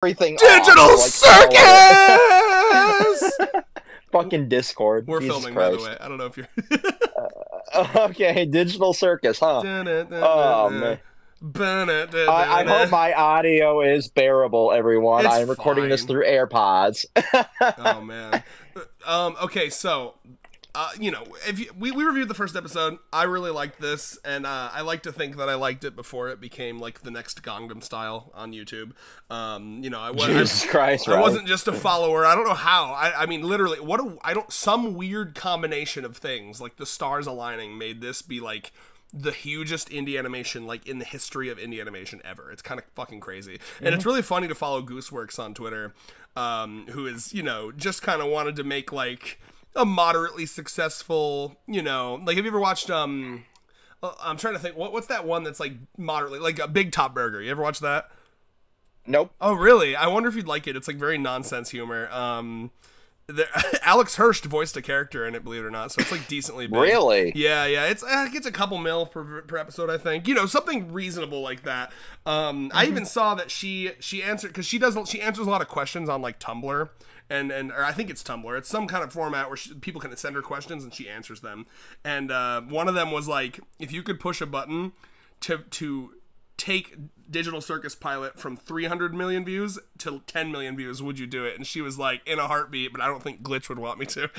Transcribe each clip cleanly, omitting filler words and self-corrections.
everything Digital off, Circus! Fucking Discord. We're Jesus filming, Christ. by the way. I don't know if you're... Okay, Digital Circus, huh? Oh, man. I hope my audio is bearable, everyone. It's I'm recording this fine. through AirPods. Oh, man. Okay, so... you know, we reviewed the first episode. I really liked this, and I like to think that I liked it before it became like the next Gangnam Style on YouTube. You know, Jesus Christ, I wasn't just a follower. I don't know how. I mean, literally, some weird combination of things, like the stars aligning, made this be like the hugest indie animation like in the history of indie animation ever. It's kind of fucking crazy. And it's really funny to follow Gooseworks on Twitter, who is, you know, just kind of wanted to make like a moderately successful, you know, like, have you ever watched I'm trying to think, what's that one that's like moderately, like a Big Top Burger? You ever watch that? Nope. Oh, really? I wonder if you'd like it. It's like very nonsense humor. Alex Hurst voiced a character in it, believe it or not, so it's like decently big. Really? Yeah, it gets a couple mil per episode, I think. You know, something reasonable like that. I even saw that she answered, because she answers a lot of questions on like Tumblr. Or I think it's Tumblr. It's some kind of format where people can send her questions and she answers them. And one of them was like, if you could push a button to take Digital Circus Pilot from 300 million views to 10 million views, would you do it? And she was like, in a heartbeat, but I don't think Glitch would want me to.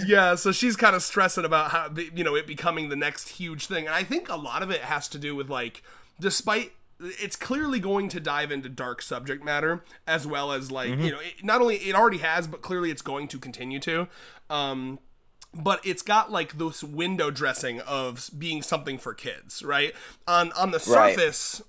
Yeah, so she's kind of stressing about how, you know, it becoming the next huge thing. And I think a lot of it has to do with like, despite... it's clearly going to dive into dark subject matter, as well as like, you know, not only it already has, but clearly it's going to continue to. But it's got like this window dressing of being something for kids, right? On the surface,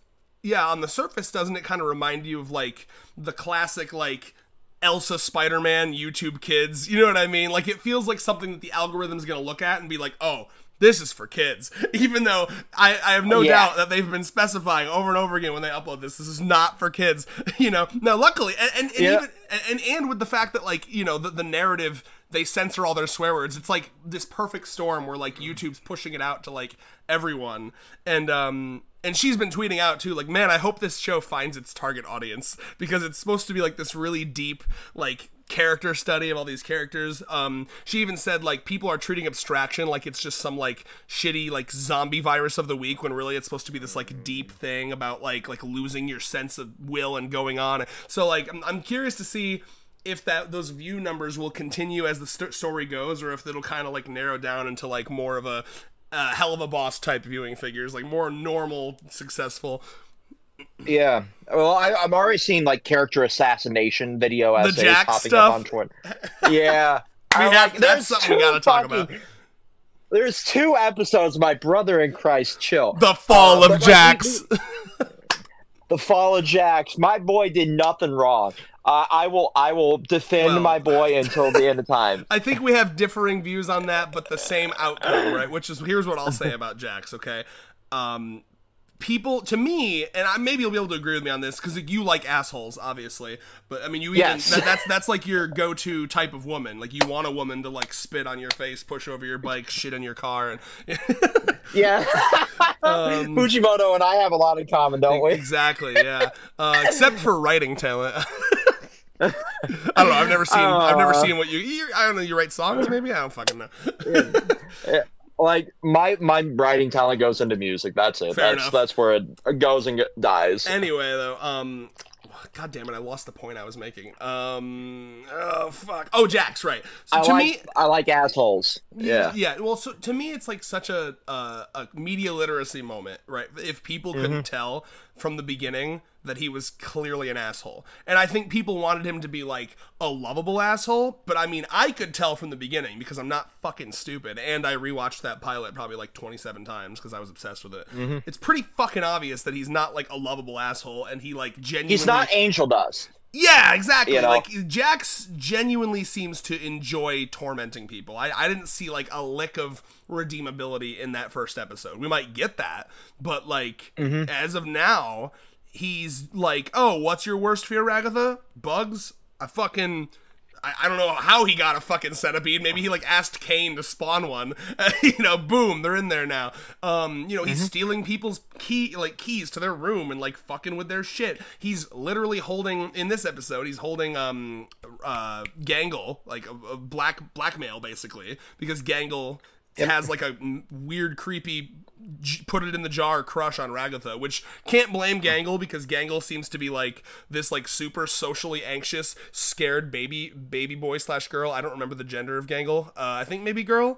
yeah, on the surface, doesn't it kind of remind you of like the classic like Elsa Spider-Man YouTube Kids? You know what I mean? Like, it feels like something that the algorithm's gonna look at and be like, oh, this is for kids, even though I have no doubt that they've been specifying over and over again when they upload this is not for kids, you know. Now, luckily, and with the fact that, like, you know, the narrative, they censor all their swear words. It's like this perfect storm where like YouTube's pushing it out to like everyone, and she's been tweeting out too, like, man, I hope this show finds its target audience, because it's supposed to be like this really deep, like, character study of all these characters. She even said like people are treating abstraction like it's just some like shitty like zombie virus of the week, when really it's supposed to be this like deep thing about like losing your sense of will and going on. So like I'm curious to see if those view numbers will continue as the story goes, or if it'll kind of like narrow down into like more of a Hell of a Boss type viewing figures, like more normal, successful. Yeah, well, I'm already seeing like character assassination video essays popping up on Twitter. Yeah, that's something we gotta talk about. There's 2 episodes. My brother in Christ, chill. The Fall of Jax. The Fall of Jax. My boy did nothing wrong. I will defend my boy until the end of time. I think we have differing views on that, but the same outcome, right? Which is, here's what I'll say about Jax, okay? People, to me, and maybe you'll be able to agree with me on this, because you like assholes, obviously. But I mean, you even that's like your go-to type of woman. Like, you want a woman to like spit on your face, push over your bike, shit in your car, and yeah. Fujimoto and I have a lot in common, don't we? Exactly. Yeah. Except for writing talent. I don't know. I've never seen what I don't know. You write songs, maybe? I don't fucking know. Yeah. Like, my writing talent goes into music. That's it. That's where it goes and dies. Anyway, though, God damn it, I lost the point I was making. Oh, fuck. Oh, Jax, right. So I like assholes. Yeah. Yeah, well, so to me, it's like such a media literacy moment, right? If people couldn't tell from the beginning that he was clearly an asshole. And I think people wanted him to be like a lovable asshole, but I mean, I could tell from the beginning because I'm not fucking stupid, and I rewatched that pilot probably like 27 times because I was obsessed with it. It's pretty fucking obvious that he's not like a lovable asshole, and he like genuinely... He's not Angel Dust. Yeah, exactly. You know? Like, Jax genuinely seems to enjoy tormenting people. I didn't see like a lick of redeemability in that first episode. We might get that, but like, as of now, he's like, oh, what's your worst fear, Ragatha? Bugs? I don't know how he got a fucking centipede. Maybe he like asked Kane to spawn one. You know, boom, they're in there now. You know, he's stealing people's keys to their room and like fucking with their shit. He's literally holding, in this episode, he's holding Gangle, like a blackmail basically, because Gangle has like a weird, creepy, put it in the jar crush on Ragatha, which can't blame Gangle, because Gangle seems to be like this like super socially anxious, scared baby boy / girl. I don't remember the gender of Gangle. I think maybe girl.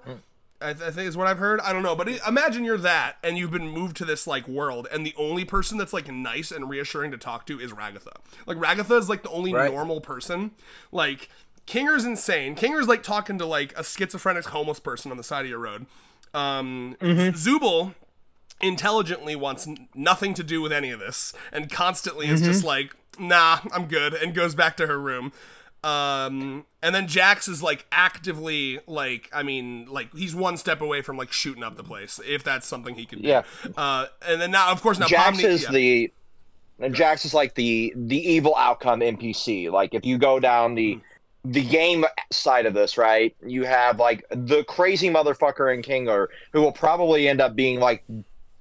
I think is what I've heard. I don't know, but imagine you're that, and you've been moved to this like world, and the only person that's like nice and reassuring to talk to is Ragatha. Like Ragatha is like the only normal person. Like Kinger's insane. Kinger's like talking to like a schizophrenic homeless person on the side of your road. Zubul intelligently wants nothing to do with any of this, and constantly is just like, nah, I'm good, and goes back to her room. And then Jax is like actively like, I mean, like he's one step away from like shooting up the place, if that's something he can do. And then now, of course, now Jax Pomni, is Jax is like the evil outcome NPC. Like if you go down the game side of this, right, you have like the crazy motherfucker in Kinger, who will probably end up being like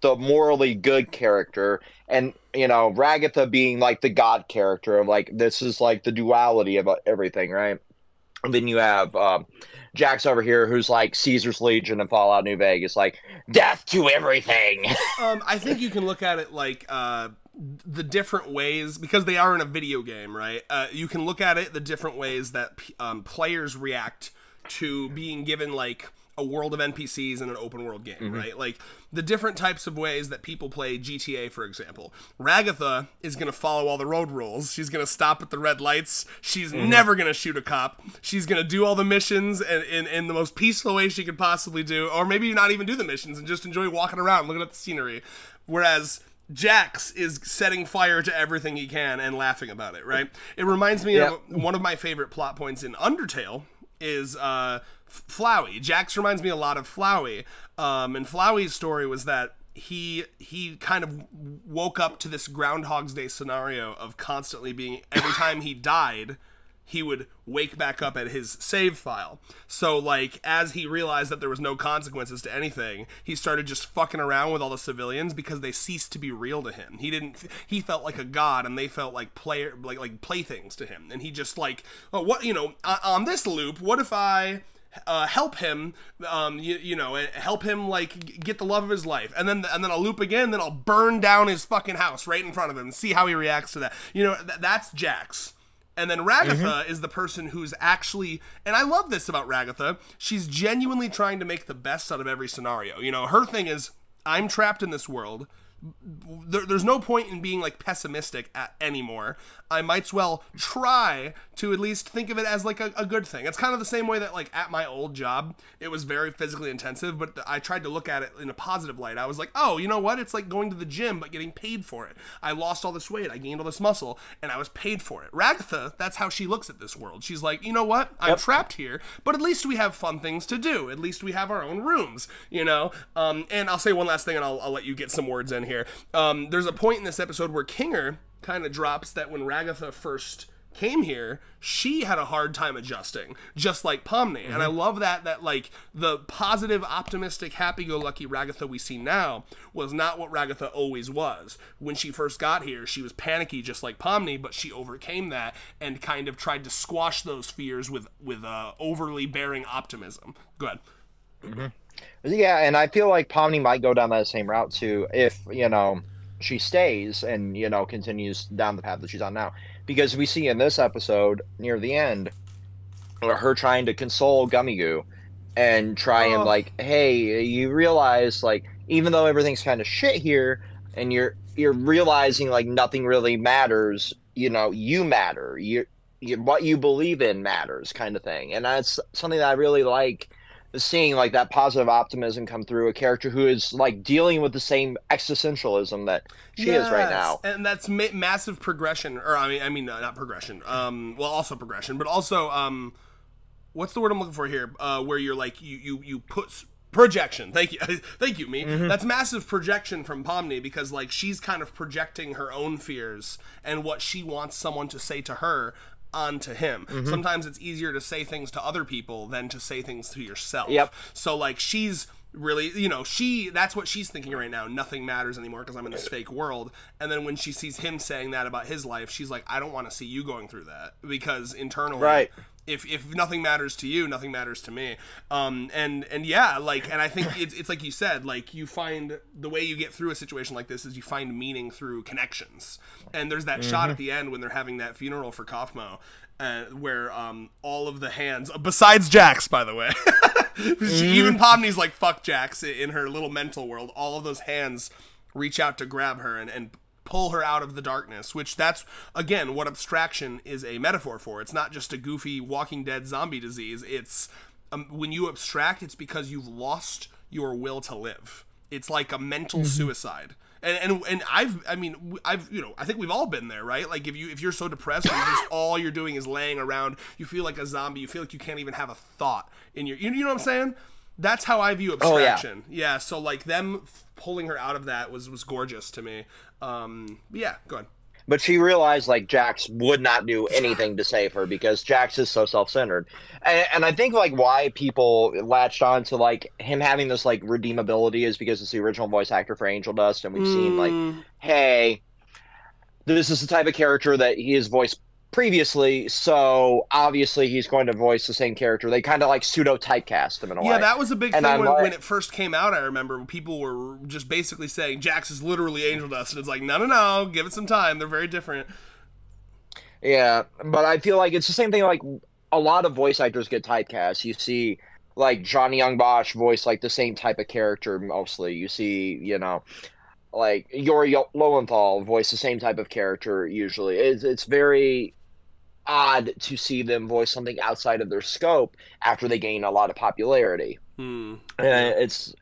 the morally good character, and you know, Ragatha being like the god character of like, this is like the duality of everything, right? And then you have Jax over here, who's like Caesar's Legion in Fallout New Vegas, like death to everything. I think you can look at it like the different ways, because they are in a video game, right? You can look at it the different ways that players react to being given like a world of NPCs in an open world game, right? Like the different types of ways that people play GTA, for example. Ragatha is going to follow all the road rules. She's going to stop at the red lights. She's never going to shoot a cop. She's going to do all the missions in the most peaceful way she could possibly do, or maybe not even do the missions and just enjoy walking around, looking at the scenery. Whereas Jax is setting fire to everything he can and laughing about it, right? It reminds me of one of my favorite plot points in Undertale is Flowey. Jax reminds me a lot of Flowey. And Flowey's story was that he kind of woke up to this Groundhog's Day scenario of constantly being, every time he died, he would wake back up at his save file. So, like, as he realized that there was no consequences to anything, he started just fucking around with all the civilians because they ceased to be real to him. He felt like a god, and they felt like playthings to him. And he just like, oh, what, you know, on this loop, what if I help him, help him like get the love of his life, and then I'll loop again, then I'll burn down his fucking house right in front of him and see how he reacts to that. You know, that's Jax. And then Ragatha is the person who's actually, and I love this about Ragatha, she's genuinely trying to make the best out of every scenario. You know, her thing is, I'm trapped in this world. There's no point in being like pessimistic anymore. I might as well try to at least think of it as like a good thing. It's kind of the same way that like at my old job, it was very physically intensive, but I tried to look at it in a positive light. I was like, oh, you know what? It's like going to the gym, but getting paid for it. I lost all this weight, I gained all this muscle, and I was paid for it. Ragatha, that's how she looks at this world. She's like, you know what? I'm trapped here, but at least we have fun things to do. At least we have our own rooms, you know? And I'll say one last thing, and I'll let you get some words in here. There's a point in this episode where Kinger kind of drops that when Ragatha first came here, she had a hard time adjusting, just like Pomni. And I love that like the positive, optimistic, happy-go-lucky Ragatha we see now was not what Ragatha always was. When she first got here, she was panicky, just like Pomni, but she overcame that and kind of tried to squash those fears with overly bearing optimism. Go ahead. Yeah, and I feel like Pomni might go down that same route too, if, you know, she stays and, you know, continues down the path that she's on now. Because we see in this episode, near the end, her trying to console Gummigoo and try and like, hey, you realize, like, even though everything's kind of shit here, and you're realizing, like, nothing really matters, you know, you matter. What you believe in matters, kind of thing. And that's something that I really like, seeing like that positive optimism come through a character who is like dealing with the same existentialism that she is right now. And that's massive progression, or I mean not progression, well, also progression, but also what's the word I'm looking for here, where you're like you put projection. Thank you, me. That's massive projection from Pomni, because like she's kind of projecting her own fears and what she wants someone to say to her onto him. Sometimes it's easier to say things to other people than to say things to yourself. Yep. So like she's really, that's what she's thinking right now. Nothing matters anymore because I'm in this fake world. And then when she sees him saying that about his life, she's like, I don't want to see you going through that, because internally, right. If nothing matters to you, nothing matters to me. And yeah, like, and I think it's like you said, like, you find the way you get through a situation like this is you find meaning through connections. And there's that shot at the end when they're having that funeral for Kaufmo, where all of the hands, besides Jax, by the way, even Pomni's like, fuck Jax in her little mental world, all of those hands reach out to grab her and pull her out of the darkness, which that's, again, what abstraction is a metaphor for. It's not just a goofy Walking Dead zombie disease. It's, when you abstract, it's because you've lost your will to live. It's like a mental suicide. And I think we've all been there, right? Like, if you're so depressed and just all you're doing is laying around, you feel like a zombie, you feel like you can't even have a thought in your, you know what I'm saying? That's how I view abstraction. Oh, yeah. So like them pulling her out of that was gorgeous to me. Yeah, go ahead. But she realized, like, Jax would not do anything to save her because Jax is so self-centered. And I think, like, why people latched on to, like, him having this, like, redeemability is because it's the original voice actor for Angel Dust, and we've seen, like, hey, this is the type of character that he has voiced previously, so obviously he's going to voice the same character. They kind of, like, pseudo-typecast him in a way. Yeah, that was a big thing when it first came out, I remember. People were just basically saying, Jax is literally Angel Dust, and it's like, no, give it some time. They're very different. Yeah, but I feel like it's the same thing, like, a lot of voice actors get typecast. You see, like, Johnny Young Bosch voice, like, the same type of character mostly. You see, like, Yuri Lowenthal voice the same type of character usually. It's very odd to see them voice something outside of their scope after they gain a lot of popularity. And it's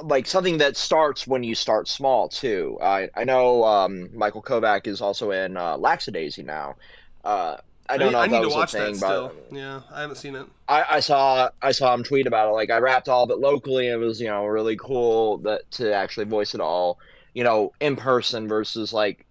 like something that starts when you start small too. I know Michael Kovac is also in Laxadaisy now. I don't know if that was a thing, but yeah, I haven't seen it. I saw him tweet about it. Like, I wrapped all of it locally, and it was really cool to actually voice it all in person versus like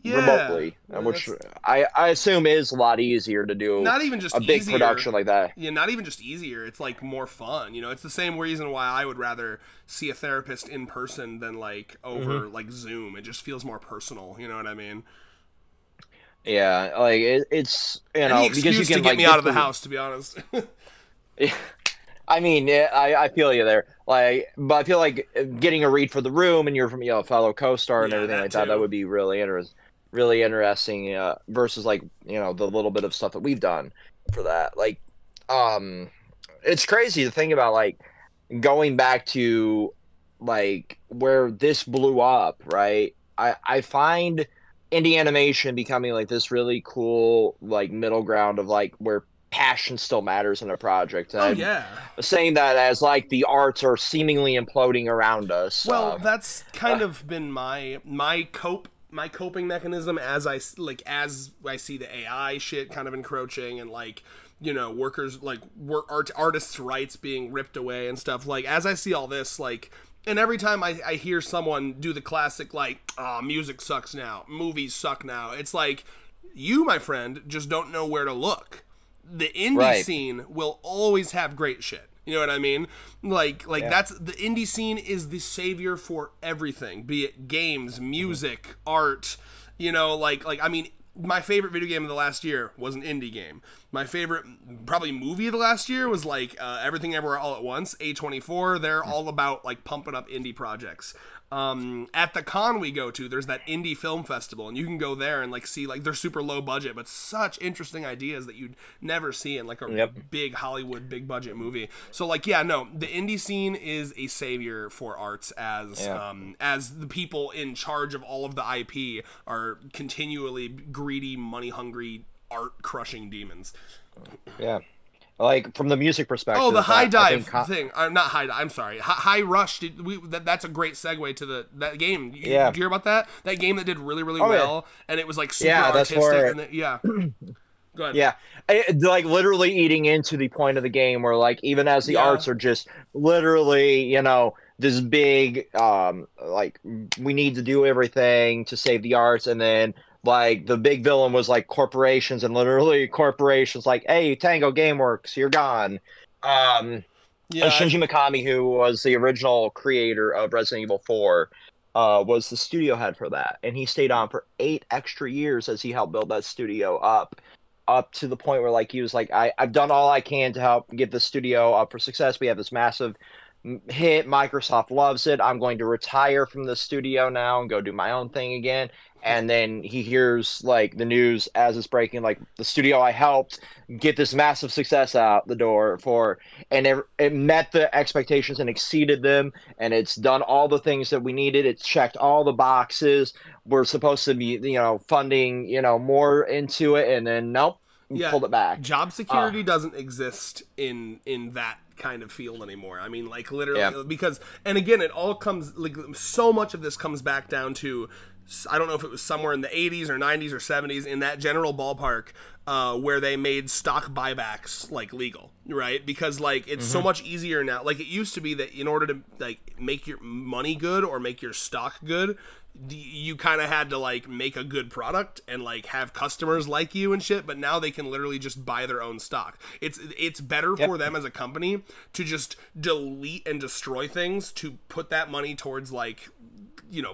remotely, which I assume is a lot easier to do. Not even just a big production like that. Yeah, not even just easier. It's like more fun. It's the same reason why I would rather see a therapist in person than like over like Zoom. It just feels more personal. You know what I mean? Yeah, like it's Any excuse because you can to get like me out of the house, to be honest. I mean, I feel you there. Like, but I feel like getting a read for the room and you're from a fellow co-star and everything like that. That would be really interesting. Versus like the little bit of stuff that we've done for that. Like, it's crazy to think about like going back to like where this blew up. Right, I find indie animation becoming like this really cool like middle ground of like where passion still matters in a project. And yeah, saying that as like the arts are seemingly imploding around us. Well, that's kind of been my coping mechanism as I see the AI shit kind of encroaching and like workers like artists' rights being ripped away and stuff. Like, as I see all this, like, and every time I hear someone do the classic like, music sucks now, movies suck now, it's like, you, my friend, just don't know where to look. The indie scene will always have great shit. You know what I mean? Like that's the indie scene is the savior for everything, be it games, music, art. I mean, my favorite video game of the last year was an indie game. My favorite probably movie of the last year was like Everything Everywhere All at Once, A24. They're all about like pumping up indie projects. At the con we go to, there's that indie film festival, and you can go there and like see like they're super low budget, but such interesting ideas that you'd never see in like a big Hollywood big budget movie. So like, the indie scene is a savior for arts as the people in charge of all of the IP are continually greedy, money hungry, art crushing demons. Yeah. Like, from the music perspective. Oh, the High Dive thing. Not High Dive. I'm sorry. High Rush. That's a great segue to that game. Did you hear about that? That game that did really, really well, and it was like super artistic. Go ahead. Yeah, like literally eating into the point of the game, where like even as the arts are just literally, this big, like we need to do everything to save the arts, and then like the big villain was like corporations, and literally corporations like, hey, Tango Gameworks, you're gone. Yeah, Shinji Mikami, who was the original creator of Resident Evil 4, was the studio head for that, and he stayed on for 8 extra years as he helped build that studio up to the point where like he was like, I've done all I can to help get the studio up for success. We have this massive hit. Microsoft loves it. I'm going to retire from the studio now and go do my own thing again. And then he hears like the news as it's breaking, like the studio I helped get this massive success out the door for, and it met the expectations and exceeded them, and it's done all the things that we needed. It's checked all the boxes. We're supposed to be, funding, more into it, and then nope, pulled it back. Job security doesn't exist in that kind of field anymore. I mean, like literally, because, and again, it all comes, like, so much of this comes back down to, I don't know if it was somewhere in the 80s or 90s or 70s, in that general ballpark, where they made stock buybacks like legal, right? Because like it's so much easier now. Like it used to be that in order to like make your money good or make your stock good, you kind of had to like make a good product and like have customers like you and shit. But now they can literally just buy their own stock. It's better for them as a company to just delete and destroy things, to put that money towards like,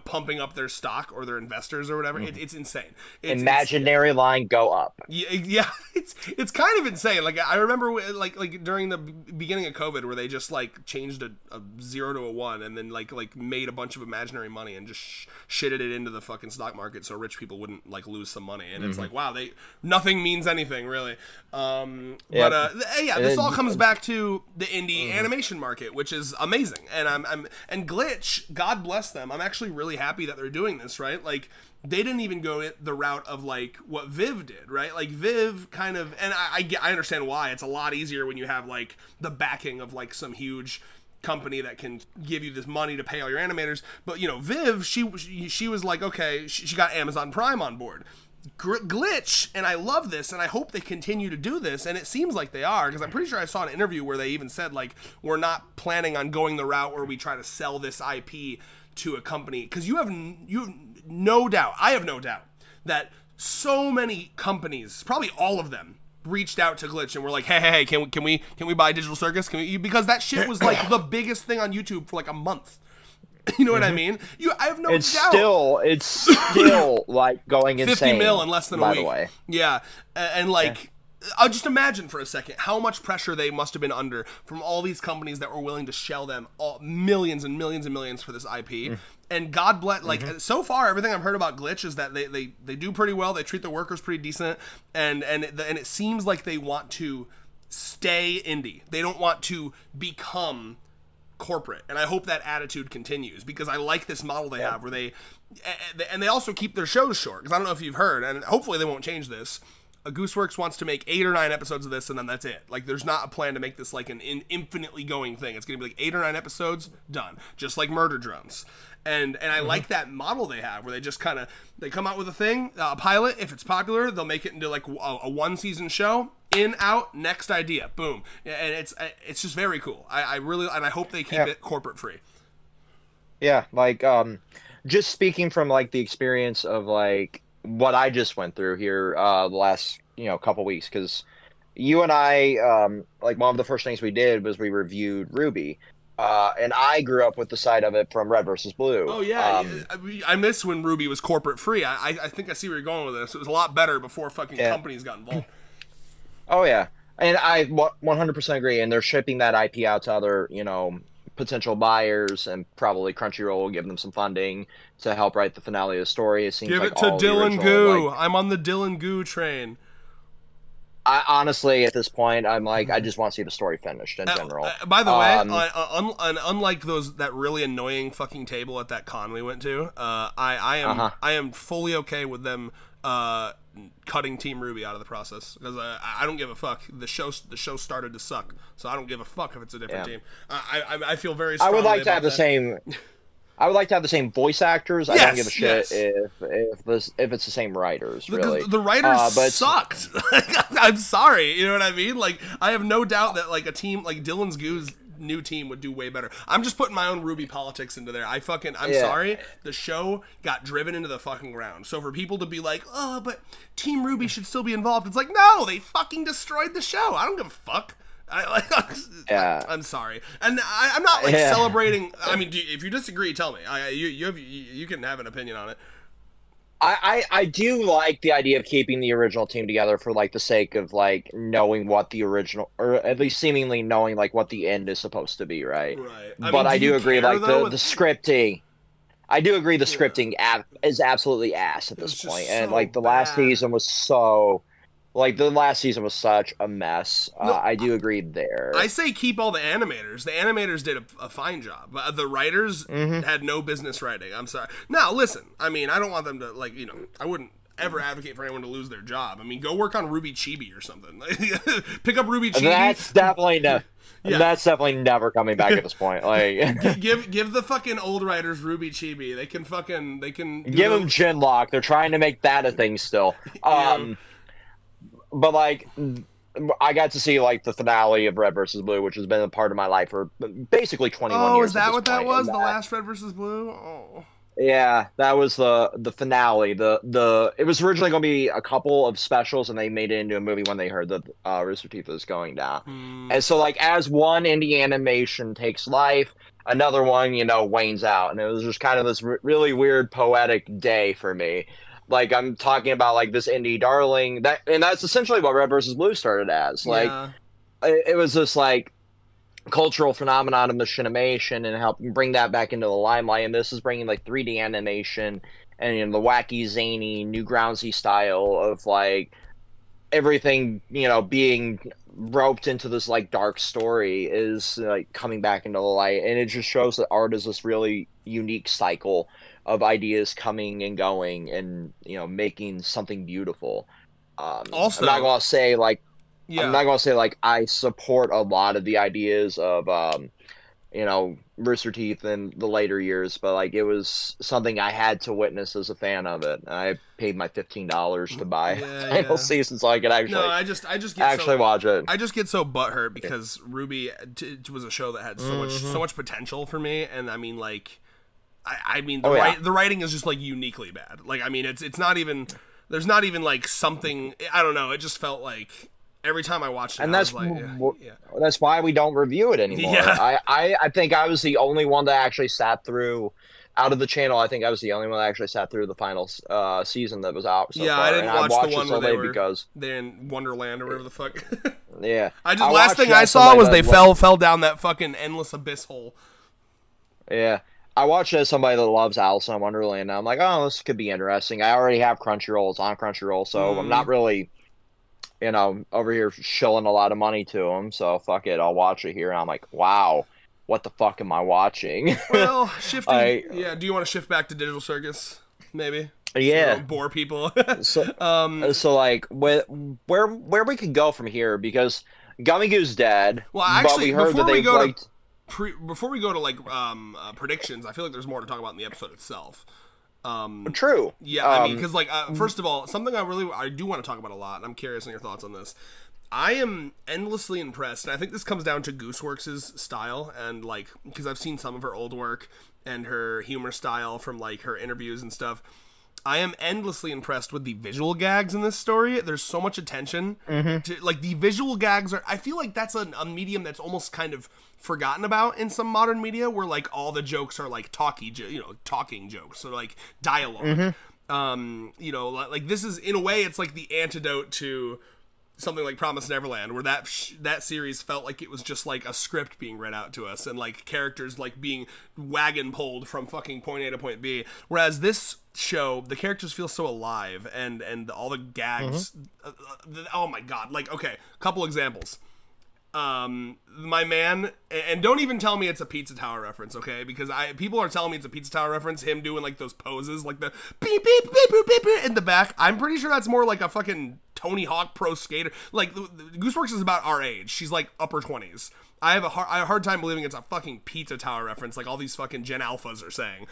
pumping up their stock or their investors or whatever. It's insane. Imaginary line go up. Yeah, it's kind of insane. Like I remember like during the beginning of COVID, where they just like changed a 0 to a 1 and then like made a bunch of imaginary money and just shitted it into the fucking stock market so rich people wouldn't like lose some money. And it's like, wow, nothing means anything really. This all comes back to the indie animation market, which is amazing. And and Glitch, God bless them. I'm actually really happy that they're doing this, right? Like they didn't even go the route of like what Viv did, right? Like Viv kind of, and I understand why. It's a lot easier when you have like the backing of like some huge company that can give you this money to pay all your animators. But Viv, she was like, okay, she got Amazon Prime on board. Glitch, and I love this, and I hope they continue to do this, and it seems like they are, because I'm pretty sure I saw an interview where they even said like, we're not planning on going the route where we try to sell this IP to a company, because you have no doubt, I have no doubt that so many companies, probably all of them, reached out to Glitch and were like, hey, can we buy Digital Circus? Because that shit was like the biggest thing on YouTube for like a month. You know what I mean? I have no doubt. It's still like going insane. 50 mil in less than a week. By the way. Yeah, and like, I'll just imagine for a second how much pressure they must have been under from all these companies that were willing to shell them millions and millions and millions for this IP. And God bless, like, so far, everything I've heard about Glitch is that they do pretty well. They treat the workers pretty decent. And it seems like they want to stay indie. They don't want to become corporate, and I hope that attitude continues, because I like this model they have where they also keep their shows short, because I don't know if you've heard, and hopefully they won't change this. Gooseworks wants to make 8 or 9 episodes of this, and then that's it. Like, there's not a plan to make this like an infinitely going thing. It's gonna be like 8 or 9 episodes, done, just like Murder Drones. And I like that model they have, where they just kind of, they come out with a thing, a pilot. If it's popular, they'll make it into like a 1-season show. In, out, next idea, boom. And it's just very cool. I really, and I hope they keep it corporate free. Yeah, like just speaking from like the experience of like what I just went through here the last couple weeks, because you and I like one of the first things we did was we reviewed RWBY. And I grew up with the side of it from Red versus Blue. Oh yeah, I miss when RWBY was corporate free. I think I see where you're going with this. It was a lot better before fucking companies got involved. Oh yeah, and I 100% agree. And they're shipping that IP out to other potential buyers, and probably Crunchyroll will give them some funding to help write the finale of the story. It seems give like it to Dylan Goo. I'm on the Dylan Goo train. I honestly, at this point, I'm like, I just want to see the story finished in general. By the way, unlike that really annoying fucking table at that con we went to, I am fully okay with them cutting Team RWBY out of the process, because I don't give a fuck. The show started to suck, so I don't give a fuck if it's a different team. I feel very strongly I would like to have that. the same. I would like to have the same voice actors. I don't give a shit if it's the same writers, really. The writers sucked. I'm sorry, you know what I mean? Like, I have no doubt that like a team like Dylan Goo's new team would do way better. I'm just putting my own Ruby politics into there. I'm sorry, the show got driven into the fucking ground. So for people to be like, oh, but Team Ruby should still be involved, it's like, no, they fucking destroyed the show. I don't give a fuck. I'm sorry, and I'm not like celebrating. I mean, if you disagree, tell me. You can have an opinion on it. I do like the idea of keeping the original team together for like the sake of like knowing what the original, or at least seemingly knowing like what the end is supposed to be, right? Right. But I do agree, like the scripting. I do agree the scripting is absolutely ass at this point, and like the last season was so. Like, the last season was such a mess. I do agree there. I say keep all the animators. The animators did a fine job. The writers had no business writing. I'm sorry. Now, listen. I mean, I don't want them to, like, you know, I wouldn't ever advocate for anyone to lose their job. I mean, go work on Ruby Chibi or something. Pick up Ruby Chibi. That's definitely That's definitely never coming back at this point. Like, give the fucking old writers Ruby Chibi. They can give them Genlock. They're trying to make that a thing still. But, like, I got to see, like, the finale of Red vs. Blue, which has been a part of my life for basically 21 years. Oh, is that what that was? The last Red vs. Blue? Oh. Yeah, that was the finale. It was originally going to be a couple of specials, and they made it into a movie when they heard that Rooster Teeth was going down. And so, like, as one indie animation takes life, another one, you know, wanes out. And it was just kind of this really weird poetic day for me. Like, I'm talking about, like, this indie darling. And that's essentially what Red vs. Blue started as. Like, it was this, like, cultural phenomenon of machinimation and helping bring that back into the limelight. And this is bringing, like, 3D animation and, you know, the wacky, zany, Newgroundsy style of, like, everything, you know, being roped into this, like, dark story is, like, coming back into the light. And it just shows that art is this really unique cycle of ideas coming and going and, you know, making something beautiful. Also, I'm not going to say, like, I'm not going to say, like, I support a lot of the ideas of, you know, Rooster Teeth in the later years, but, like, it was something I had to witness as a fan of it. I paid my $15 to buy final season so I could actually I just get watch it. I just get so butthurt because Ruby was a show that had so much potential for me, and I mean, like, I mean, the writing is just, like, uniquely bad. Like, I mean, it's not even, there's not even, like, something, I don't know, it just felt like every time I watched it, and that's that's why we don't review it anymore. Yeah. I think I was the only one that actually sat through, out of the channel, I think I was the only one that actually sat through the final season that was out so far. I didn't watch the one where they're in Wonderland or whatever the fuck. Last thing I saw was they fell down that fucking endless abyss hole. Yeah. I watched it as somebody that loves Alice in Wonderland, and I'm like, oh, this could be interesting. I already have Crunchyroll. It's on Crunchyroll, so I'm not really, you know, over here shilling a lot of money to them, so fuck it, I'll watch it here. And I'm like, wow, what the fuck am I watching? Well, shifting, do you want to shift back to Digital Circus, maybe? Yeah. So bore people. so like, where we could go from here, because Gummy Goo's dead, well, actually, but we heard that they liked... before we go to, like, predictions, I feel like there's more to talk about in the episode itself. True. Yeah, I mean, because, like, first of all, something I do want to talk about a lot, and I'm curious on your thoughts on this. I am endlessly impressed, and I think this comes down to Gooseworks' style, and, like, because I've seen some of her old work and her humor style from, like, her interviews and stuff. I am endlessly impressed with the visual gags in this story. There's so much attention to, like, the visual gags are, I feel like that's a medium that's almost kind of forgotten about in some modern media, where, like, all the jokes are, like, talking jokes, so, like, dialogue. You know, like, this is, in a way, it's like the antidote to something like Promised Neverland, where that series felt like it was just like a script being read out to us, and, like, characters, like, being wagon pulled from fucking point A to point B. Whereas this show, the characters feel so alive, and all the gags, oh my god, like, okay, couple examples. My man, and don't even tell me it's a Pizza Tower reference, okay? Because people are telling me it's a Pizza Tower reference, him doing, like, those poses, like the beep, beep, beep, beep, beep, beep in the back. I'm pretty sure that's more like a fucking Tony Hawk Pro Skater. Like, Gooseworks is about our age. She's, like, upper 20s. I have a hard time believing it's a fucking Pizza Tower reference, like all these fucking Gen Alphas are saying.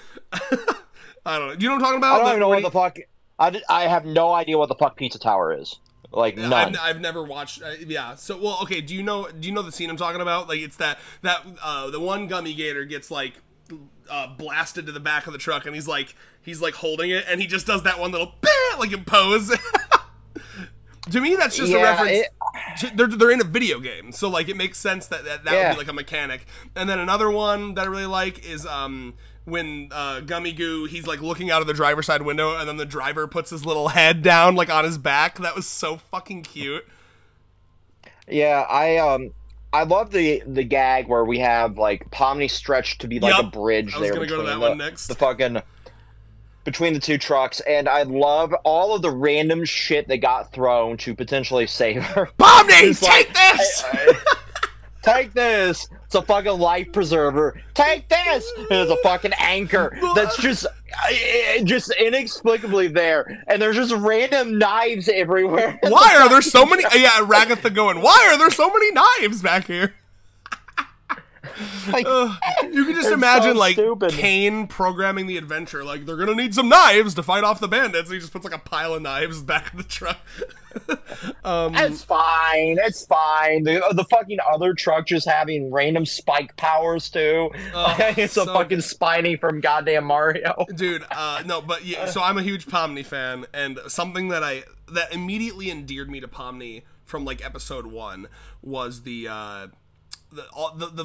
I don't know. Do you know what I'm talking about? I don't even know what the fuck... I have no idea what the fuck Pizza Tower is. Like none. I've never watched. Yeah. So well, okay. Do you know the scene I'm talking about? Like it's that the one gummy gator gets like blasted to the back of the truck, and he's like holding it, and he just does that one little like a pose. To me, that's just a reference. They're in a video game, so like it makes sense that would be like a mechanic. And then another one that I really like is when Gummy Goo, he's like looking out of the driver's side window, and then the driver puts his little head down like on his back. That was so fucking cute. Yeah, I love the gag where we have like Pomni stretched to be like a bridge. I was gonna go to that one next. The fucking between the two trucks, and I love all of the random shit that got thrown to potentially save her. Pomni, take this! Take this! It's a fucking life preserver. Take this! It's a fucking anchor that's just inexplicably there, and there's just random knives everywhere. Why are there so many? Yeah, Ragatha going. Why are there so many knives back here? Like, you can just imagine so like stupid. Kane programming the adventure. Like they're gonna need some knives to fight off the bandits. And he just puts like a pile of knives back in the truck. It's fine. It's fine. The fucking other truck just having random spike powers too. It's a fucking Spiny from goddamn Mario. Dude, no, but yeah, so I'm a huge Pomni fan, and something that immediately endeared me to Pomni from like episode 1 was the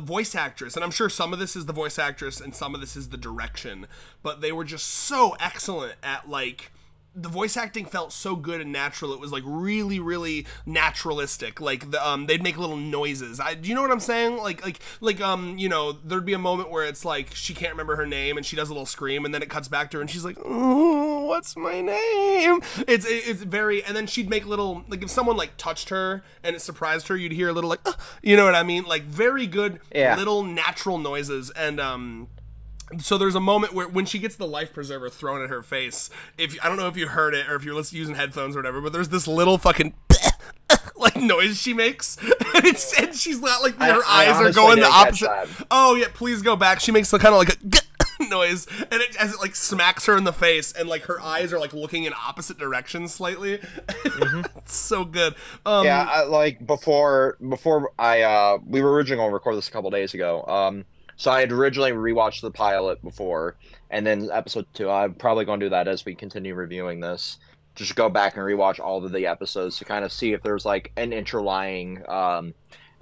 voice actress, and I'm sure some of this is the voice actress and some of this is the direction, but they were just so excellent at like the voice acting felt so good and natural. It was like really, really naturalistic. Like they'd make little noises. Do you know what I'm saying? Like you know, there'd be a moment where it's like she can't remember her name and she does a little scream, and then it cuts back to her and she's like, "Oh, what's my name?" It's very, and then she'd make little, like if someone like touched her and it surprised her, you'd hear a little like, you know what I mean? Like very good little natural noises. And so there's a moment where when she gets the life preserver thrown at her face, I don't know if you heard it or if you're using headphones or whatever, but there's this little fucking like noise she makes, and she's not like her eyes are going the opposite. Oh yeah, please go back. She makes the kind of like a noise, and as it like smacks her in the face, and like her eyes are like looking in opposite directions slightly. It's so good. Yeah, like before we were originally going to record this a couple days ago. So I had originally rewatched the pilot before, and then episode 2. I'm probably going to do that as we continue reviewing this. Just go back and rewatch all of the episodes to kind of see if there's like an interlying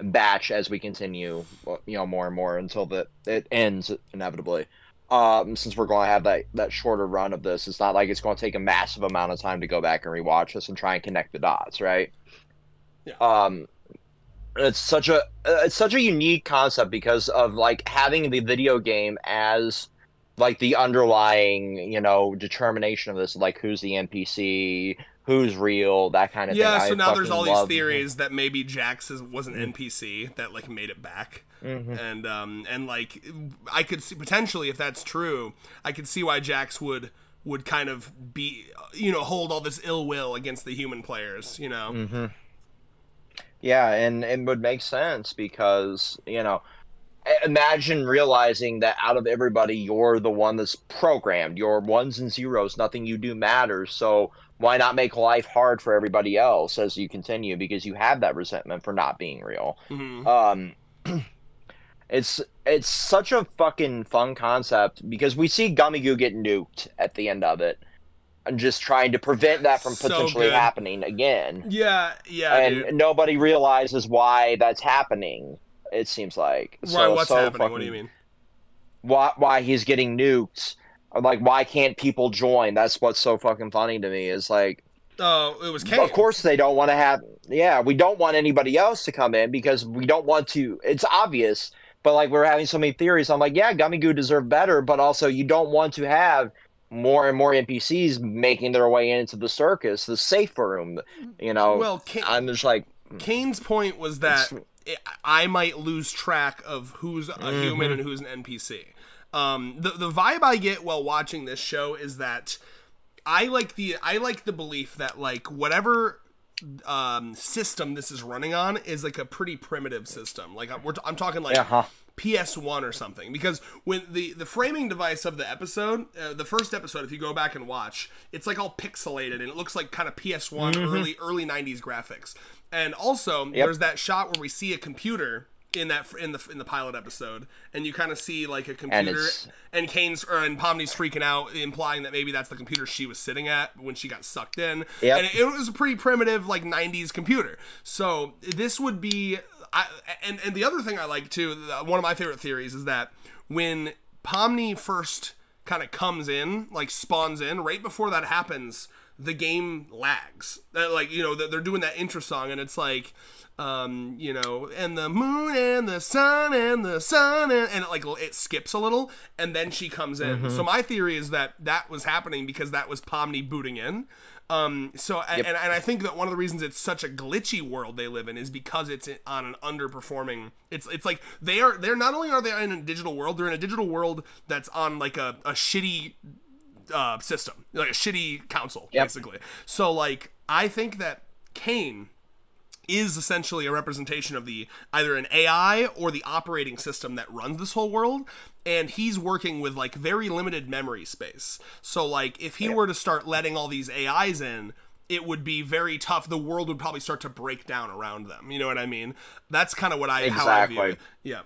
batch as we continue, you know, more and more until it ends inevitably. Since we're going to have that shorter run of this, it's not like it's going to take a massive amount of time to go back and rewatch this and try and connect the dots, right? Yeah. It's such a unique concept because of like having the video game as like the underlying, you know, determination of this, like who's the NPC, who's real, that kind of thing. Yeah, so now there's all these theories that maybe Jax was an NPC that like made it back. And like I could see potentially, if that's true, I could see why Jax would kind of be, you know, hold all this ill will against the human players, you know. Yeah, and it would make sense because, you know, imagine realizing that out of everybody, you're the one that's programmed. You're ones and zeros. Nothing you do matters. So why not make life hard for everybody else as you continue? Because you have that resentment for not being real. It's such a fucking fun concept because we see Gummy Goo get nuked at the end of it. And just trying to prevent that from potentially happening again. Yeah, and dude. Nobody realizes why that's happening. It seems like. What's happening? What do you mean? Why he's getting nuked? Like, why can't people join? That's what's so fucking funny to me. Is like, oh, it was Kane. Of course they don't want to have. Yeah, we don't want anybody else to come in because we don't want to. It's obvious, but like we're having so many theories. I'm like, yeah, Gummy Goo deserve better, but also you don't want to have more and more NPCs making their way into the circus, the safe room, you know. Well, I'm just like, Kane's point was that I might lose track of who's a human and who's an NPC. The vibe I get while watching this show is that I like the belief that like whatever system this is running on is like a pretty primitive system. Like I'm talking like PS1 or something, because when the framing device of the episode, the first episode, if you go back and watch, it's like all pixelated and it looks like kind of PS1 early 90s graphics. And also there's that shot where we see a computer in the pilot episode, and you kind of see like a computer, and Pomni's freaking out, implying that maybe that's the computer she was sitting at when she got sucked in. And it was a pretty primitive like 90s computer. So this would be and the other thing I like too, one of my favorite theories is that when Pomni first kind of comes in, like spawns in, right before that happens, the game lags. Like, you know, they're doing that intro song, and it's like, you know, and the moon and the sun and the sun, and it skips a little, and then she comes in. So my theory is that was happening because that was Pomni booting in. And I think that one of the reasons it's such a glitchy world they live in is because it's on an underperforming. It's like they're not only are they in a digital world, they're in a digital world that's on like a shitty system, like a shitty console, basically. So like I think that Kane is essentially a representation of either an AI or the operating system that runs this whole world, and he's working with like very limited memory space. So like if he were to start letting all these AIs in, it would be very tough. The world would probably start to break down around them. You know what I mean? That's kind of what how I view it. Yeah.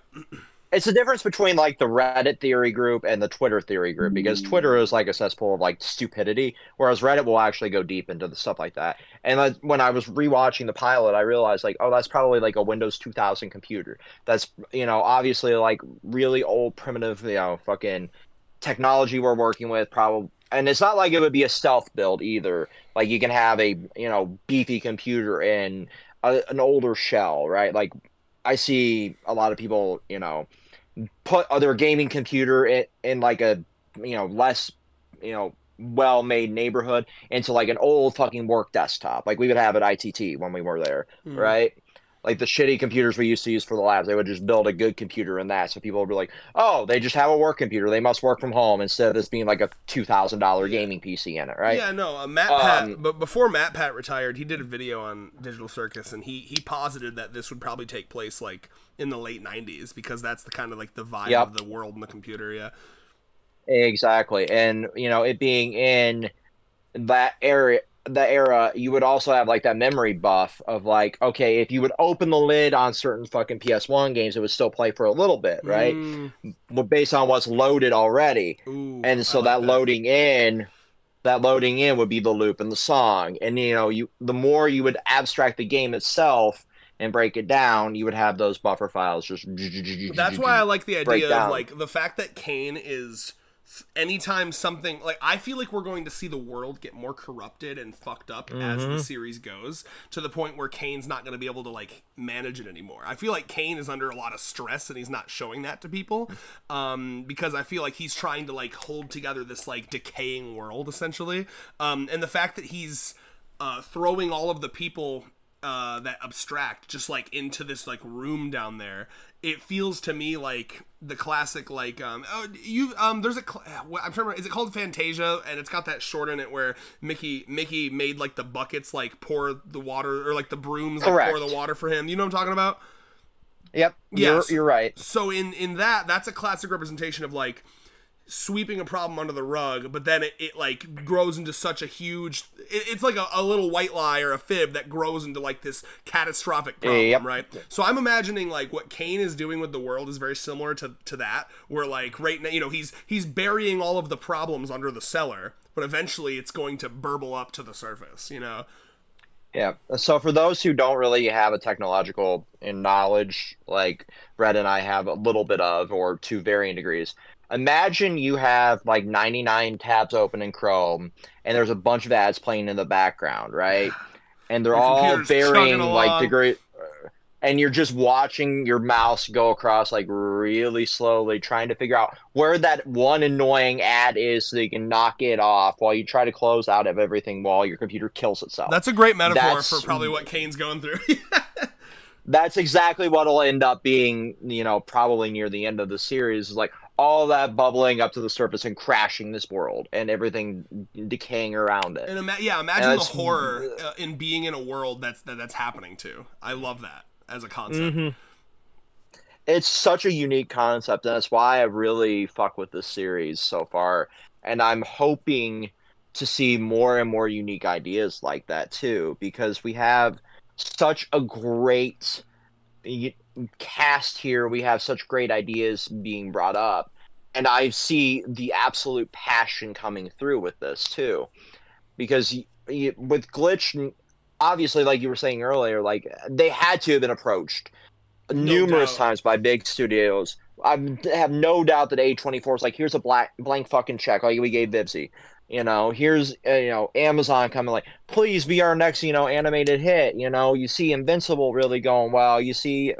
It's the difference between like the Reddit theory group and the Twitter theory group, because Twitter is like a cesspool of like stupidity, whereas Reddit will actually go deep into the stuff like that. And when I was rewatching the pilot, I realized like, oh, that's probably like a Windows 2000 computer. That's, you know, obviously like really old, primitive, you know, fucking technology we're working with, probably. And it's not like it would be a stealth build either. Like you can have a, you know, beefy computer in an older shell, right? Like I see a lot of people, you know, put their gaming computer in like a, you know, less, you know, well-made neighborhood into like an old fucking work desktop like we would have at ITT when we were there, right? Like the shitty computers we used to use for the labs, they would just build a good computer in that, so people would be like, oh, they just have a work computer, they must work from home, instead of this being like a $2,000 gaming PC in it, right? Yeah, no, Pat, but before Pat retired, he did a video on Digital Circus, and he posited that this would probably take place like in the late 90s, because that's the kind of like the vibe of the world in the computer. Exactly. And you know, it being in that era, you would also have like that memory buff of like, okay, if you would open the lid on certain fucking PS1 games, it would still play for a little bit, right? Based on what's loaded already. And so that loading in would be the loop and the song. And you know, the more you would abstract the game itself and break it down, you would have those buffer files just. That's why I like the idea of like the fact that Kane is, anytime something like, I feel like we're going to see the world get more corrupted and fucked up as the series goes, to the point where Kane's not going to be able to like manage it anymore. I feel like Kane is under a lot of stress, and he's not showing that to people, because I feel like he's trying to like hold together this like decaying world essentially, and the fact that he's throwing all of the people that abstract just like into this like room down there, it feels to me like the classic like there's I'm trying to remember, is it called Fantasia, and it's got that short in it where Mickey made like the buckets like pour the water, or like the brooms like pour the water for him, you know what I'm talking about? Yep. Yes. You're right. So in that's a classic representation of like sweeping a problem under the rug, but then it like grows into such a huge, it's like a little white lie or a fib that grows into like this catastrophic problem, right? So I'm imagining like what Kane is doing with the world is very similar to that, where like right now, you know, he's burying all of the problems under the cellar, but eventually it's going to burble up to the surface, you know? Yeah. So for those who don't really have a technological knowledge, like Brett and I have a little bit of, or to varying degrees, imagine you have like 99 tabs open in Chrome, and there's a bunch of ads playing in the background, right? And they're all varying like degree, and you're just watching your mouse go across like really slowly, trying to figure out where that one annoying ad is so you can knock it off while you try to close out of everything while your computer kills itself. That's a great metaphor for probably what Kane's going through. That's exactly what will end up being, you know, probably near the end of the series, is like all that bubbling up to the surface and crashing this world and everything decaying around it. And imagine the horror in being in a world that's happening to. I love that as a concept. it's such a unique concept, and that's why I really fuck with this series so far. And I'm hoping to see more and more unique ideas like that too, because we have such a great cast here. We have such great ideas being brought up, and I see the absolute passion coming through with this too. Because with Glitch, obviously, like you were saying earlier, like they had to have been approached No numerous doubt. times by big studios. I have no doubt that A24 is like, here's a blank fucking check, like we gave Vipsy. Here's Amazon coming like, please be our next animated hit. You see Invincible really going well. You see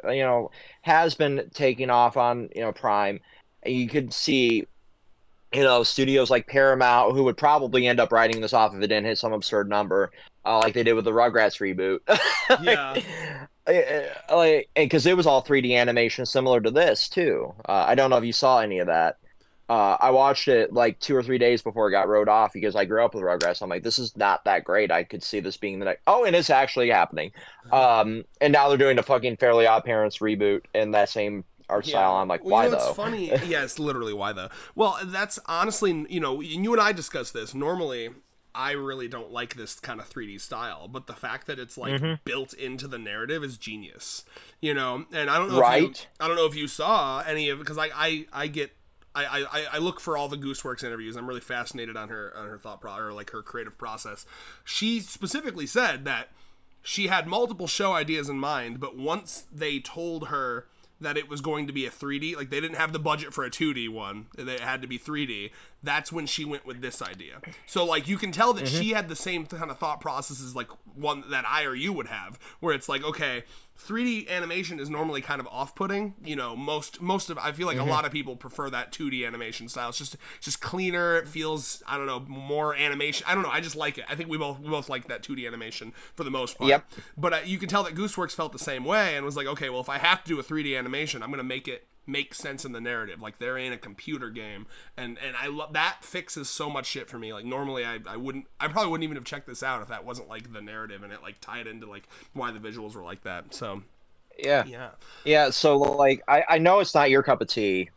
has been taking off on Prime. And you could see studios like Paramount who would probably end up writing this off if it didn't hit some absurd number, like they did with the Rugrats reboot. Yeah. Like, because it was all 3D animation similar to this too. I don't know if you saw any of that. I watched it like 2 or 3 days before it got wrote off because I grew up with Rugrats. I'm like, this is not that great. I could see this being the next. Oh, and it's actually happening. And now they're doing the fucking Fairly Odd Parents reboot in that same art style. Yeah. I'm like, Well, why it's though? funny. Yeah, it's literally why though. Well, that's honestly, and you and I discussed this. Normally, I really don't like this kind of 3D style, but the fact that it's like built into the narrative is genius. And I don't know Right? I don't know if you saw any of, because I get I look for all the Gooseworks interviews. I'm really fascinated on her thought or like her creative process. She specifically said that she had multiple show ideas in mind, but once they told her that it was going to be a 3D, like they didn't have the budget for a 2D one, it had to be 3D. That's when she went with this idea. So like you can tell that she had the same kind of thought processes like one that I or you would have, where it's like, okay, 3D animation is normally kind of off-putting. Most of I feel like a lot of people prefer that 2D animation style. It's just cleaner. It feels, I don't know, more animation. I don't know. I just like it. I think we both like that 2D animation for the most part. Yep. But you can tell that Gooseworks felt the same way and was like, okay, well, if I have to do a 3D animation, I'm gonna make it make sense in the narrative. Like they're in a computer game, and I love that fixes so much shit for me. Like normally I probably wouldn't even have checked this out if that wasn't like the narrative and it like tied into like why the visuals were like that. So Yeah. yeah, Yeah, so like I know it's not your cup of tea,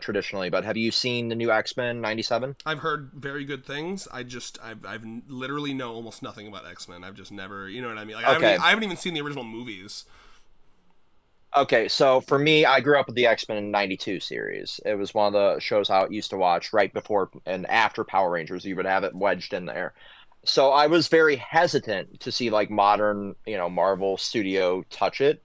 traditionally, but have you seen the new X-Men 97? I've heard very good things. I've literally know almost nothing about X-Men. I've just never, you know what I mean? Like Okay. I haven't even seen the original movies. Okay, so for me, I grew up with the X-Men 92 series. It was one of the shows I used to watch right before and after Power Rangers. You would have it wedged in there. So I was very hesitant to see like modern, Marvel Studio touch it.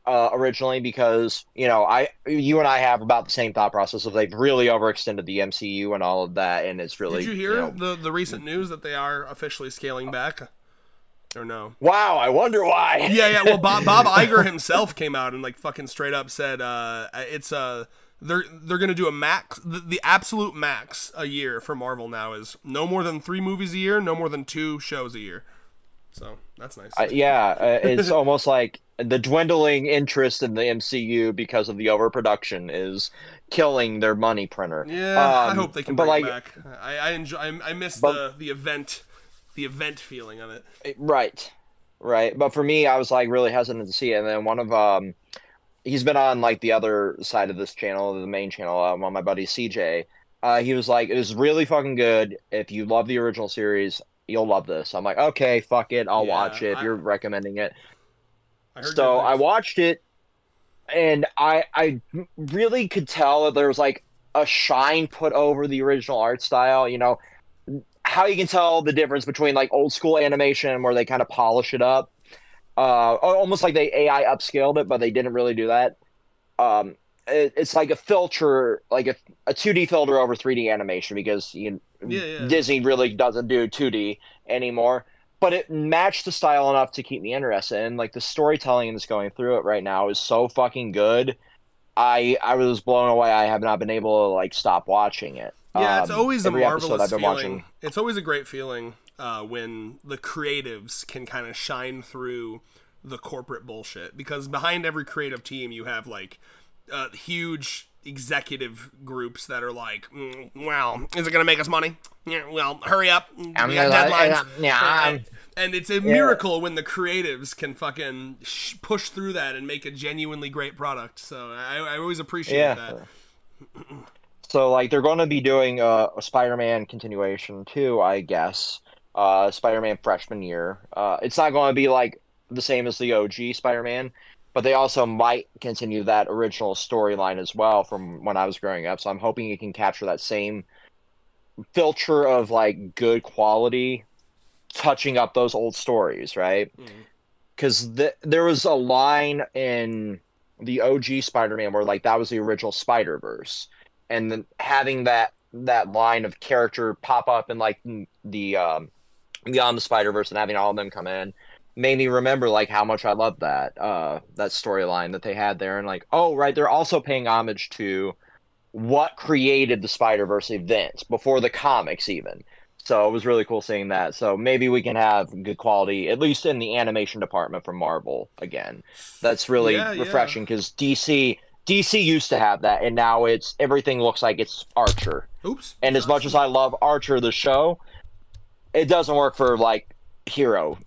Originally because you and I have about the same thought process of they've really overextended the MCU and all of that, and it's really Did you hear the recent news that they are officially scaling back? Or no? wow, I wonder why. Yeah. Well, Bob Iger himself came out and like fucking straight up said it's they're gonna do a max, the absolute max a year for Marvel now is no more than 3 movies a year, no more than 2 shows a year. So that's nice. It's almost like the dwindling interest in the MCU because of the overproduction is killing their money printer. Yeah, I hope they can but bring like, it back. I enjoy. I miss but the event feeling of it. right, right. But for me, I was like really hesitant to see it, and then one of he's been on like the other side of this channel, the main channel, one my buddy CJ. He was like, it was really fucking good. If you love the original series, you'll love this. I'm like, okay, fuck it, I'll watch it if you're recommending it. I heard So good I things. watched it, and I really could tell that there was like a shine put over the original art style. How you can tell the difference between like old school animation where they kind of polish it up, almost like they AI upscaled it, but they didn't really do that. It's like a filter, like a 2D filter over 3D animation because Yeah. Disney really doesn't do 2D anymore. But it matched the style enough to keep me interested. And like the storytelling that's going through it right now is so fucking good. I was blown away. I have not been able to like stop watching it. Yeah, it's always a Every episode marvelous I've been feeling. watching. It's always a great feeling when the creatives can kind of shine through the corporate bullshit. Because behind every creative team, you have like huge executive groups that are like, well, is it going to make us money? Yeah, well, hurry up. We got deadlines. And it's a miracle when the creatives can fucking push through that and make a genuinely great product. So I always appreciate that. So, like, they're going to be doing a Spider-Man continuation too, I guess. Spider-Man freshman year. It's not going to be, like, the same as the OG Spider-Man, but they also might continue that original storyline as well from when I was growing up. So I'm hoping it can capture that same filter of, like, good quality, touching up those old stories, right? Because there was a line in the OG Spider-Man where, like, that was the original Spider-Verse. And then having that line of character pop up in, like, the Beyond the Spider-Verse and having all of them come in made me remember, like, how much I loved that storyline that they had there. And, like, oh, right, they're also paying homage to what created the Spider-Verse event before the comics even. So it was really cool seeing that. So maybe we can have good quality, at least in the animation department from Marvel again. That's really refreshing because DC used to have that, and now everything looks like it's Archer. Oops. And as much as I love Archer, the show, it doesn't work for, like, Hero,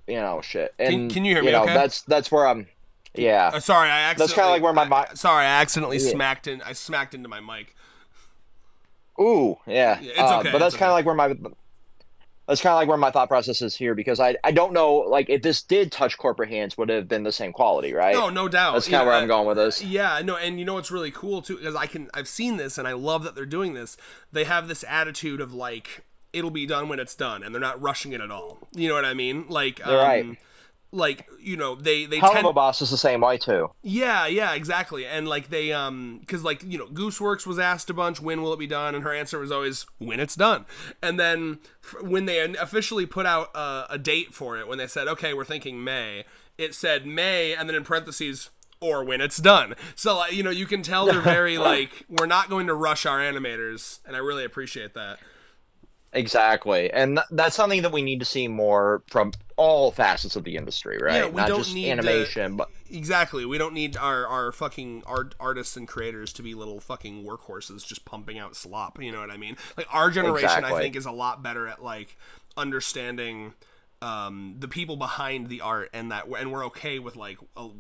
shit. And can you hear me? Okay? That's where I'm. Yeah. Sorry, I accidentally. That's kind of like where my. Sorry, I accidentally smacked into my mic. Ooh, yeah. It's okay. But that's kind of like where my. That's kind of like where my thought process is here, because I don't know, like, if this did touch corporate hands, would it have been the same quality, right? No doubt. That's kind of where I'm going with this. Yeah, no, and you know what's really cool too, because I've seen this and I love that they're doing this. They have this attitude of, like, it'll be done when it's done, and they're not rushing it at all. You know what I mean? Like, right. Like, they Helluva Boss is the same way too. Yeah, exactly. And, like, they because, like, Gooseworks was asked a bunch, when will it be done, and her answer was always when it's done. And then when they officially put out a date for it, when they said, okay, we're thinking May, it said May, and then in parentheses, or when it's done. So, like, you can tell they're very like, we're not going to rush our animators, and I really appreciate that. Exactly, and that's something that we need to see more from all facets of the industry, right? Yeah, we not don't just need animation, but exactly, we don't need our fucking artists and creators to be little fucking workhorses just pumping out slop. You know what I mean? Like, our generation, I think, is a lot better at, like, understanding the people behind the art, and we're okay with, like,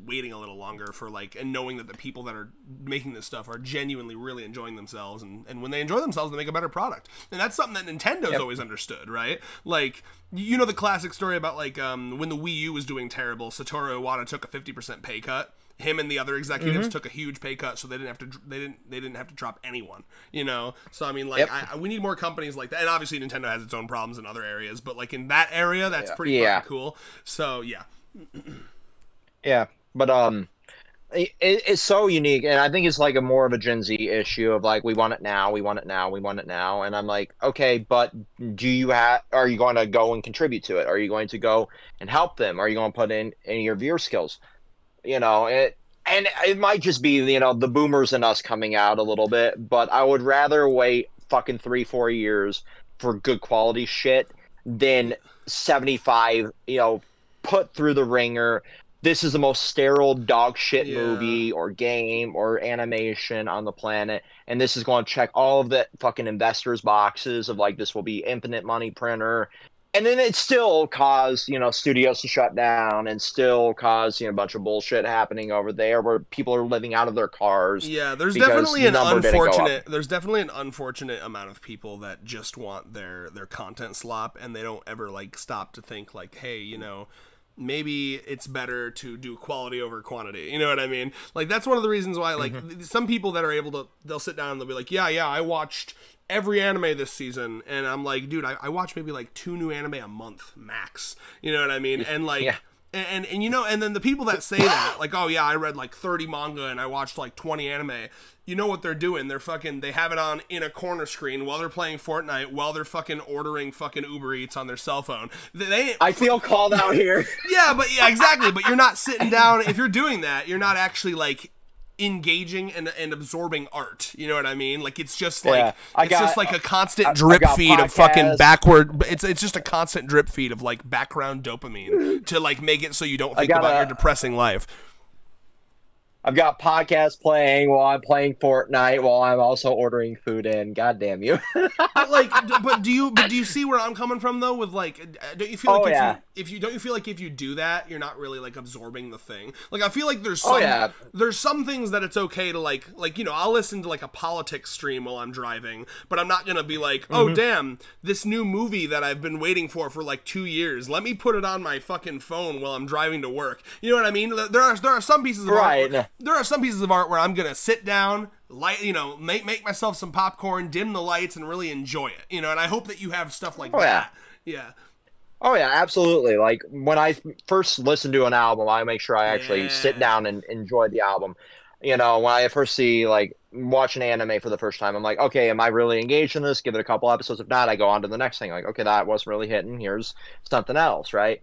waiting a little longer for, like, and knowing that the people that are making this stuff are genuinely really enjoying themselves, and when they enjoy themselves, they make a better product. And that's something that Nintendo's always understood, right? Like, the classic story about, like, when the Wii U was doing terrible, Satoru Iwata took a 50% pay cut. Him and the other executives took a huge pay cut, so they didn't have to drop anyone. So I mean, like, we need more companies like that. And obviously, Nintendo has its own problems in other areas, but, like, in that area, that's pretty fucking cool. So yeah, but it's so unique, and I think it's, like, a more of a Gen Z issue of, like, we want it now, we want it now, we want it now, and I'm like, okay, but are you going to go and contribute to it? Are you going to go and help them? Are you going to put in any of your skills? And it might just be, the boomers and us coming out a little bit, but I would rather wait fucking 3-4 years for good quality shit than 75, put through the ringer. This is the most sterile dog shit movie or game or animation on the planet, and this is going to check all of the fucking investors' boxes of, like, this will be infinite money printer. And then it still caused, studios to shut down, and still caused, a bunch of bullshit happening over there where people are living out of their cars. Yeah, there's definitely an unfortunate amount of people that just want their content slop, and they don't ever, like, stop to think, like, hey, maybe it's better to do quality over quantity. You know what I mean? Like, that's one of the reasons why, like, some people that are able to, they'll sit down and they'll be like, yeah, I watched every anime this season, and I'm like, dude, I watch maybe, like, 2 new anime a month max. You know what I mean? And, like, and and then the people that say that, like, oh yeah, I read, like, 30 manga and I watched, like, 20 anime. You know what they're doing? They have it on in a corner screen while they're playing Fortnite, while they're fucking ordering fucking Uber Eats on their cell phone. I feel called out here. Yeah, exactly. But you're not sitting down. If you're doing that, you're not actually, like, engaging and absorbing art. You know what I mean? Like, it's just like just like a constant drip feed of fucking backward. It's just a constant drip feed of, like, background dopamine to, like, make it so you don't think about your depressing life. I've got podcasts playing while I'm playing Fortnite while I'm also ordering food in. God damn you. But like, do you see where I'm coming from though? With like, don't you feel Oh like yeah. if you don't you feel like if you do that, you're not really like absorbing the thing? Like, I feel like Oh yeah. there's some things that it's okay to like I'll listen to like a politics stream while I'm driving, but I'm not gonna be like, oh damn, this new movie that I've been waiting for like 2 years. Let me put it on my fucking phone while I'm driving to work. You know what I mean? There are some pieces of art. There are some pieces of art where I'm gonna sit down, make myself some popcorn, dim the lights, and really enjoy it. And I hope that you have stuff like that. Yeah. Oh yeah, absolutely. Like when I first listen to an album, I make sure I actually sit Yeah. down and enjoy the album. When I first see like watch an anime for the first time, I'm like, okay, am I really engaged in this? Give it a couple episodes. If not, I go on to the next thing. Like, okay, that wasn't really hitting. Here's something else, right?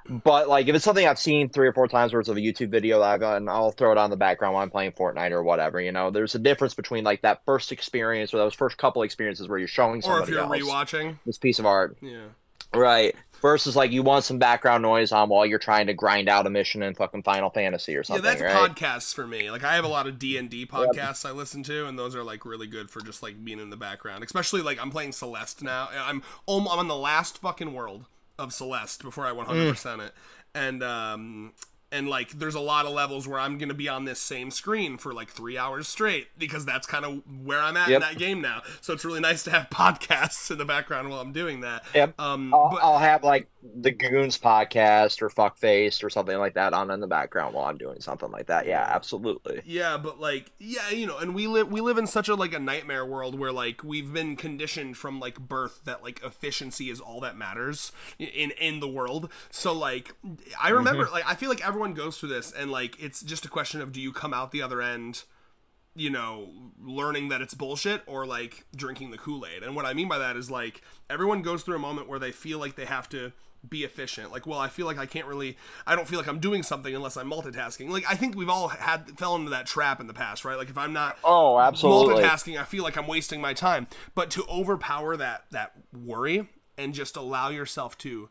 But like if it's something I've seen 3 or 4 times worth of a YouTube video that I've done, I'll throw it on the background while I'm playing Fortnite or whatever. There's a difference between like that first experience or those first couple experiences where you're showing Or if somebody you're else rewatching. this piece of art. Yeah. Right. Versus like you want some background noise on while you're trying to grind out a mission in fucking Final Fantasy or something. Yeah, that's right? podcasts for me. Like I have a lot of D&D podcasts I listen to, and those are like really good for just like being in the background. Especially like I'm playing Celeste now. I'm on the last fucking world of Celeste before I 100% it. And like there's a lot of levels where I'm gonna be on this same screen for like 3 hours straight because that's kind of where I'm at in that game now. So it's really nice to have podcasts in the background while I'm doing that. Yep. I'll have like the Goons podcast or Fuckface or something like that on in the background while I'm doing something like that. Yeah, absolutely. Yeah, but like, yeah, and we live in such a like a nightmare world where like we've been conditioned from like birth that like efficiency is all that matters in the world. So like I remember like I feel like everyone goes through this and like it's just a question of do you come out the other end learning that it's bullshit or like drinking the Kool-Aid. And what I mean by that is like everyone goes through a moment where they feel like they have to be efficient. Like, well, I feel like I don't feel like I'm doing something unless I'm multitasking. Like, I think we've all fell into that trap in the past, right? Like, if I'm not absolutely multitasking, I feel like I'm wasting my time. But to overpower that worry and just allow yourself to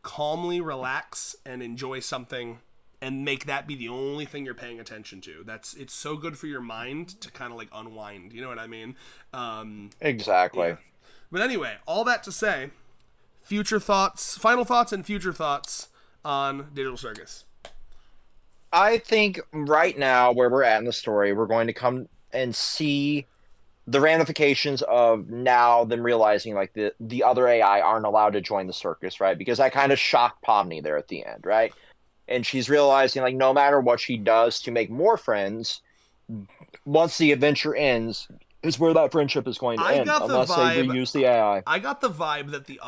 calmly relax and enjoy something and make that be the only thing you're paying attention to. It's so good for your mind to kind of like unwind. You know what I mean? Exactly. Yeah. But anyway, all that to say, final thoughts and future thoughts on Digital Circus. I think right now where we're at in the story, we're going to come and see the ramifications of now them realizing like the other AI aren't allowed to join the circus, right? Because that kind of shocked Pomni there at the end, right? And she's realizing like no matter what she does to make more friends, once the adventure ends, is where that friendship is going to end unless they reuse the AI. I got the vibe that the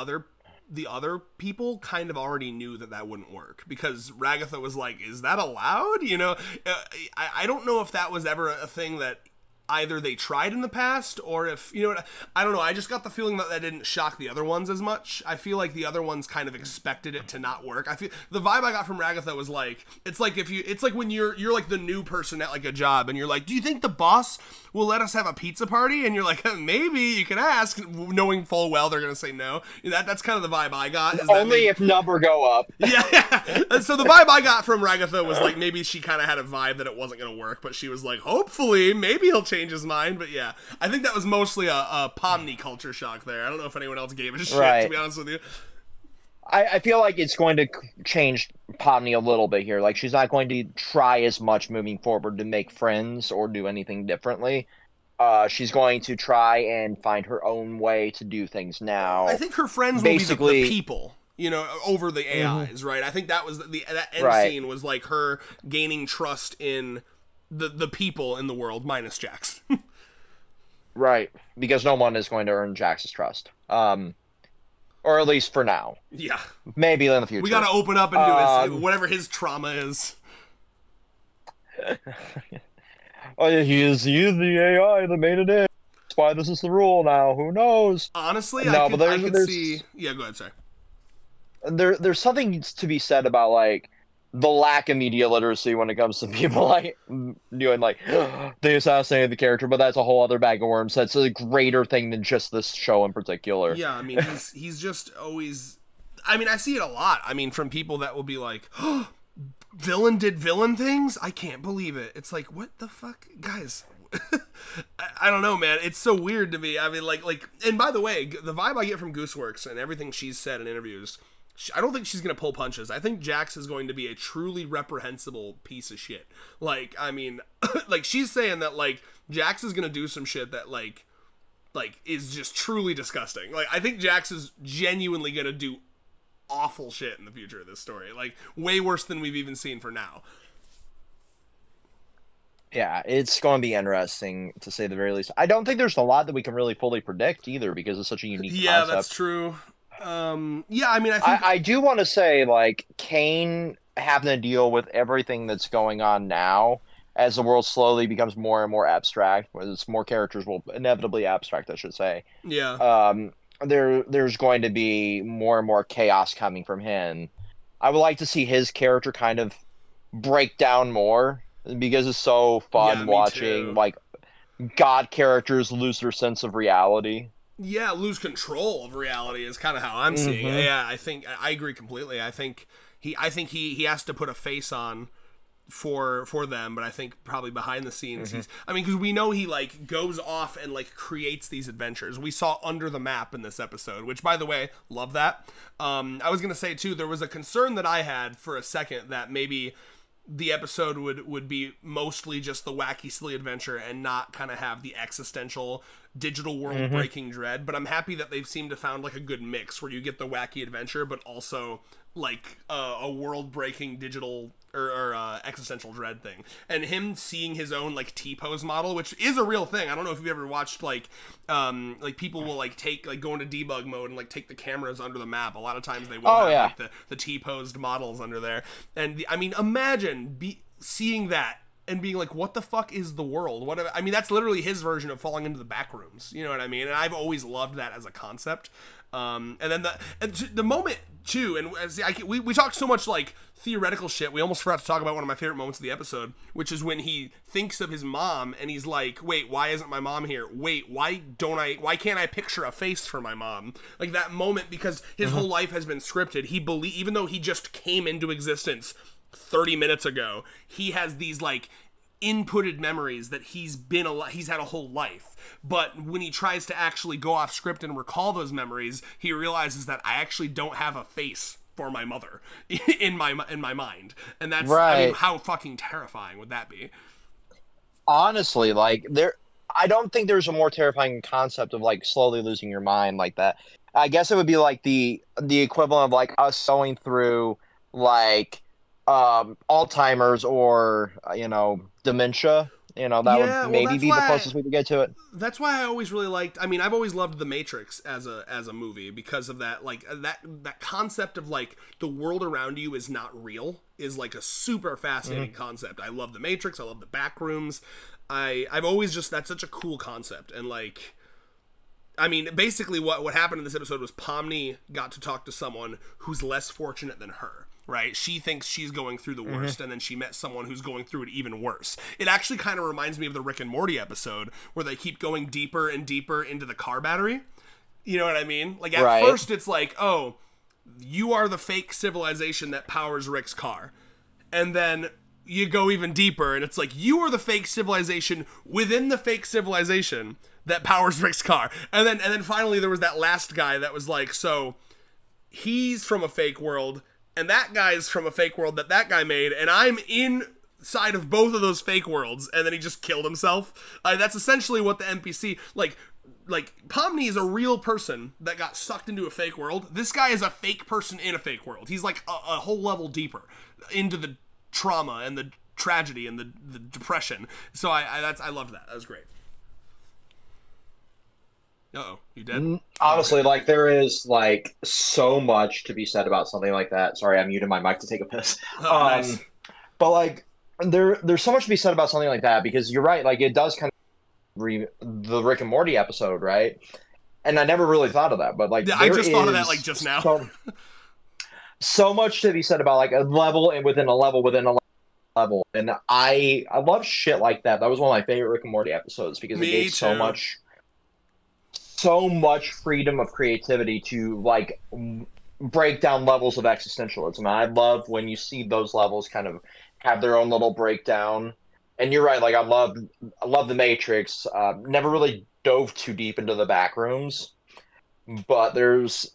other people kind of already knew that wouldn't work because Ragatha was like, is that allowed? I don't know if that was ever a thing that either they tried in the past or if, I don't know. I just got the feeling that didn't shock the other ones as much. I feel like the other ones kind of expected it to not work. I feel the vibe I got from Ragatha was like, it's like when you're like the new person at like a job and you're like, do you think the boss will let us have a pizza party? And you're like, maybe you can ask, knowing full well they're going to say no. That's kind of the vibe I got. Only if number go up. Yeah. And so the vibe I got from Ragatha was like, maybe she kind of had a vibe that it wasn't going to work, but she was like, hopefully, maybe he'll change his mind. But yeah, I think that was mostly a Pomni culture shock there. I don't know if anyone else gave a shit, to be honest with you. I feel like it's going to change Pomni a little bit here. Like, she's not going to try as much moving forward to make friends or do anything differently. She's going to try and find her own way to do things now. I think her friends will be the people, over the AIs, right? I think that was that end scene was like her gaining trust in the people in the world, minus Jax. Right, because no one is going to earn Jax's trust. Or at least for now. Yeah. Maybe in the future. We gotta open up and do whatever his trauma is. He is the AI that made it in. That's why this is the rule now. Who knows? Honestly, I could see... Yeah, go ahead, sorry. There's something to be said about, like, the lack of media literacy when it comes to people, like, doing, like, they assassinated the character, but that's a whole other bag of worms. That's a greater thing than just this show in particular. Yeah, I mean, he's just always... I mean, I see it a lot. I mean, from people that will be like... villain did villain things. I can't believe it. It's like, what the fuck, guys? I don't know, man. It's so weird to me. I mean, like, and by the way, the vibe I get from Gooseworks and everything she's said in interviews, I don't think she's gonna pull punches. I think Jax is going to be a truly reprehensible piece of shit. Like, I mean, like, she's saying that, like, Jax is gonna do some shit that, like is just truly disgusting. Like, I think Jax is genuinely gonna do awful shit in the future of this story. Like, way worse than we've even seen for now. Yeah, it's going to be interesting, to say the very least. I don't think there's a lot that we can really fully predict either, because it's such a unique concept. Yeah, that's true. Yeah, I mean, I think... I do want to say, like, Kane having to deal with everything that's going on now, as the world slowly becomes more and more abstract, as more characters will inevitably abstract, I should say. Yeah. There's going to be more and more chaos coming from him. I would like to see his character kind of break down more, because it's so fun watching, like, god characters lose their sense of reality. Yeah, lose control of reality is kind of how I'm seeing it. Yeah, I agree completely. I think he has to put a face on for them, but I think probably behind the scenes because we know he, like, goes off and, like, creates these adventures. We saw Under the Map in this episode, which, by the way, love that. I was gonna say too, there was a concern that I had for a second that maybe the episode would be mostly just the wacky silly adventure and not kind of have the existential digital world breaking dread, but I'm happy that they've seemed to found, like, a good mix where you get the wacky adventure but also, like, a world breaking digital or existential dread thing, and him seeing his own, like, T-pose model, which is a real thing. I don't know if you've ever watched, like people will, like, go into debug mode and, like, take the cameras under the map. A lot of times they will have like, the T-posed models under there, and I mean, imagine seeing that and being like, what the fuck is the world? I mean, that's literally his version of falling into the back rooms. You know what I mean? And I've always loved that as a concept. And then the moment too, and we talked so much, like, theoretical shit, we almost forgot to talk about one of my favorite moments of the episode, which is when he thinks of his mom and he's like, wait, why isn't my mom here? Wait, why can't I picture a face for my mom? Like, that moment, because his whole life has been scripted. Even though he just came into existence 30 minutes ago, he has these, like, inputted memories that he's had a whole life. But when he tries to actually go off script and recall those memories, he realizes that I actually don't have a face for my mother in my mind. And that's right. I mean, how fucking terrifying would that be? Honestly, like, I don't think there's a more terrifying concept of, like, slowly losing your mind like that. I guess it would be like the equivalent of, like, us going through, like, Alzheimer's or, dementia. That would maybe be the closest we could get to it. That's why I always really liked, I mean, I've always loved The Matrix as a movie, because of that, like, that concept of, like, the world around you is not real is, like, a super fascinating concept. I love The Matrix. I love the back rooms. I've always that's such a cool concept. And, like, I mean, basically what happened in this episode was Pomni got to talk to someone who's less fortunate than her. Right? She thinks she's going through the worst, and then she met someone who's going through it even worse. It actually kind of reminds me of the Rick and Morty episode, where they keep going deeper and deeper into the car battery. You know what I mean? Like, at first it's like, oh, you are the fake civilization that powers Rick's car. And then you go even deeper, and it's like, you are the fake civilization within the fake civilization that powers Rick's car. And then finally there was that last guy that was like, so he's from a fake world, and that guy's from a fake world that guy made, and I'm inside of both of those fake worlds, and then he just killed himself. That's essentially what the NPC, like Pomni is a real person that got sucked into a fake world. This guy is a fake person in a fake world. He's like a whole level deeper into the trauma and the tragedy and the depression. So I loved that. That was great. Uh-oh, you dead? Honestly, like, there is, like, so much to be said about something like that. Sorry, I muted my mic to take a piss. Oh, nice. But, like, there's so much to be said about something like that, because you're right, like, it does kind of the Rick and Morty episode, right? And I never really thought of that, but, like, I just thought of that, like, just now. So much to be said about, like, a level and within a level within a level. And I love shit like that. That was one of my favorite Rick and Morty episodes, because it gave so much freedom of creativity to, like, break down levels of existentialism. And I love when you see those levels kind of have their own little breakdown. And you're right, like I love the Matrix. Never really dove too deep into the back rooms, but there's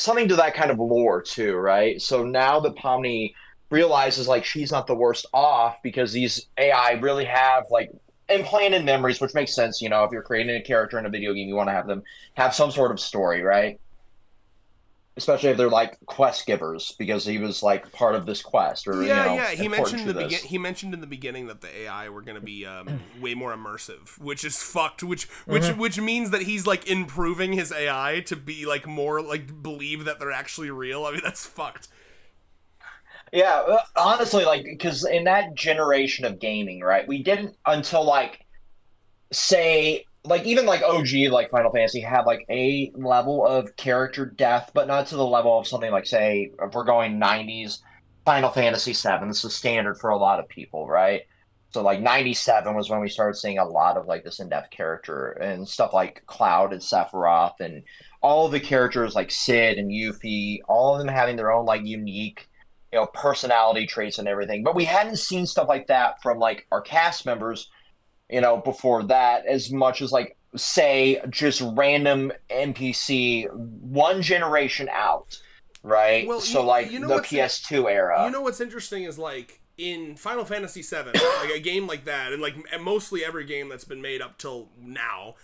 something to that kind of lore too, right? So now that Pomni realizes like she's not the worst off because these AI really have like implanted memories, which makes sense, you know, if you're creating a character in a video game, you want to have them have some sort of story, right? Especially if they're like quest givers, because he was like part of this quest, or you Yeah, know, yeah. important to this. He mentioned in the beginning that the AI were going to be way more immersive, which is fucked. Which means that he's like improving his AI to be like more like believe that they're actually real. I mean, that's fucked. Yeah, honestly, like because in that generation of gaming, right, we didn't until like say like even like OG like Final Fantasy had like a level of character depth, but not to the level of something like say if we're going 90s Final Fantasy 7. This is standard for a lot of people, right? So like 97 was when we started seeing a lot of like this in-depth character and stuff like Cloud and Sephiroth and all of the characters like Sid and Yuffie, all of them having their own like unique, you know, personality traits and everything. But we hadn't seen stuff like that from like our cast members, you know, before that, as much as like say just random NPC one generation out, right? Well, So like you know the what's PS2 you era. know what's interesting is like in Final Fantasy VII, like a game like that, and like mostly every game that's been made up till now,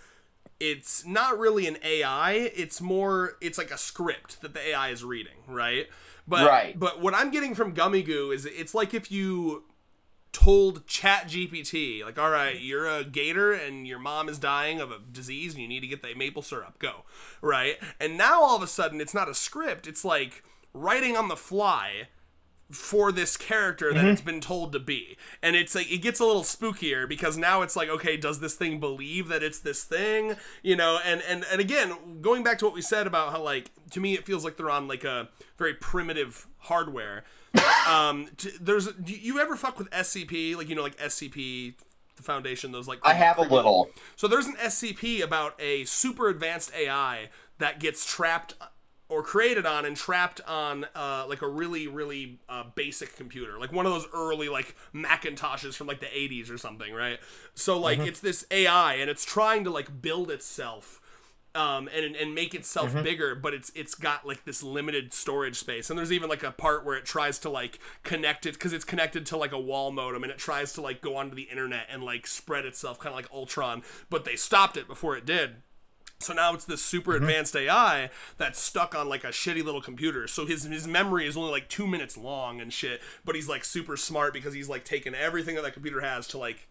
it's not really an AI. It's like a script that the AI is reading, right? But what I'm getting from Gummy Goo is it's like if you told Chat GPT, like, all right, you're a gator and your mom is dying of a disease and you need to get the maple syrup, go, right? And now all of a sudden it's not a script, it's like writing on the fly for this character that it's been told to be. And it's like it gets a little spookier because now it's like, okay, does this thing believe that it's this thing, you know? And again, going back to what we said about how like to me it feels like they're on like a very primitive hardware. Do you ever fuck with SCP, like, you know, like SCP the Foundation, those like I have a little. So there's an SCP about a super advanced AI that gets trapped or created on and trapped on like a really basic computer, like one of those early like Macintoshes from like the 80s or something, right? So like it's this AI and it's trying to like build itself and make itself bigger, but it's got like this limited storage space. And there's even like a part where it tries to like connect it because it's connected to like a wall modem, and it tries to like go onto the internet and like spread itself, kind of like Ultron, but they stopped it before it did. So now it's this super advanced AI that's stuck on like a shitty little computer. So his memory is only like 2 minutes long and shit, but he's like super smart because he's like taken everything that computer has to like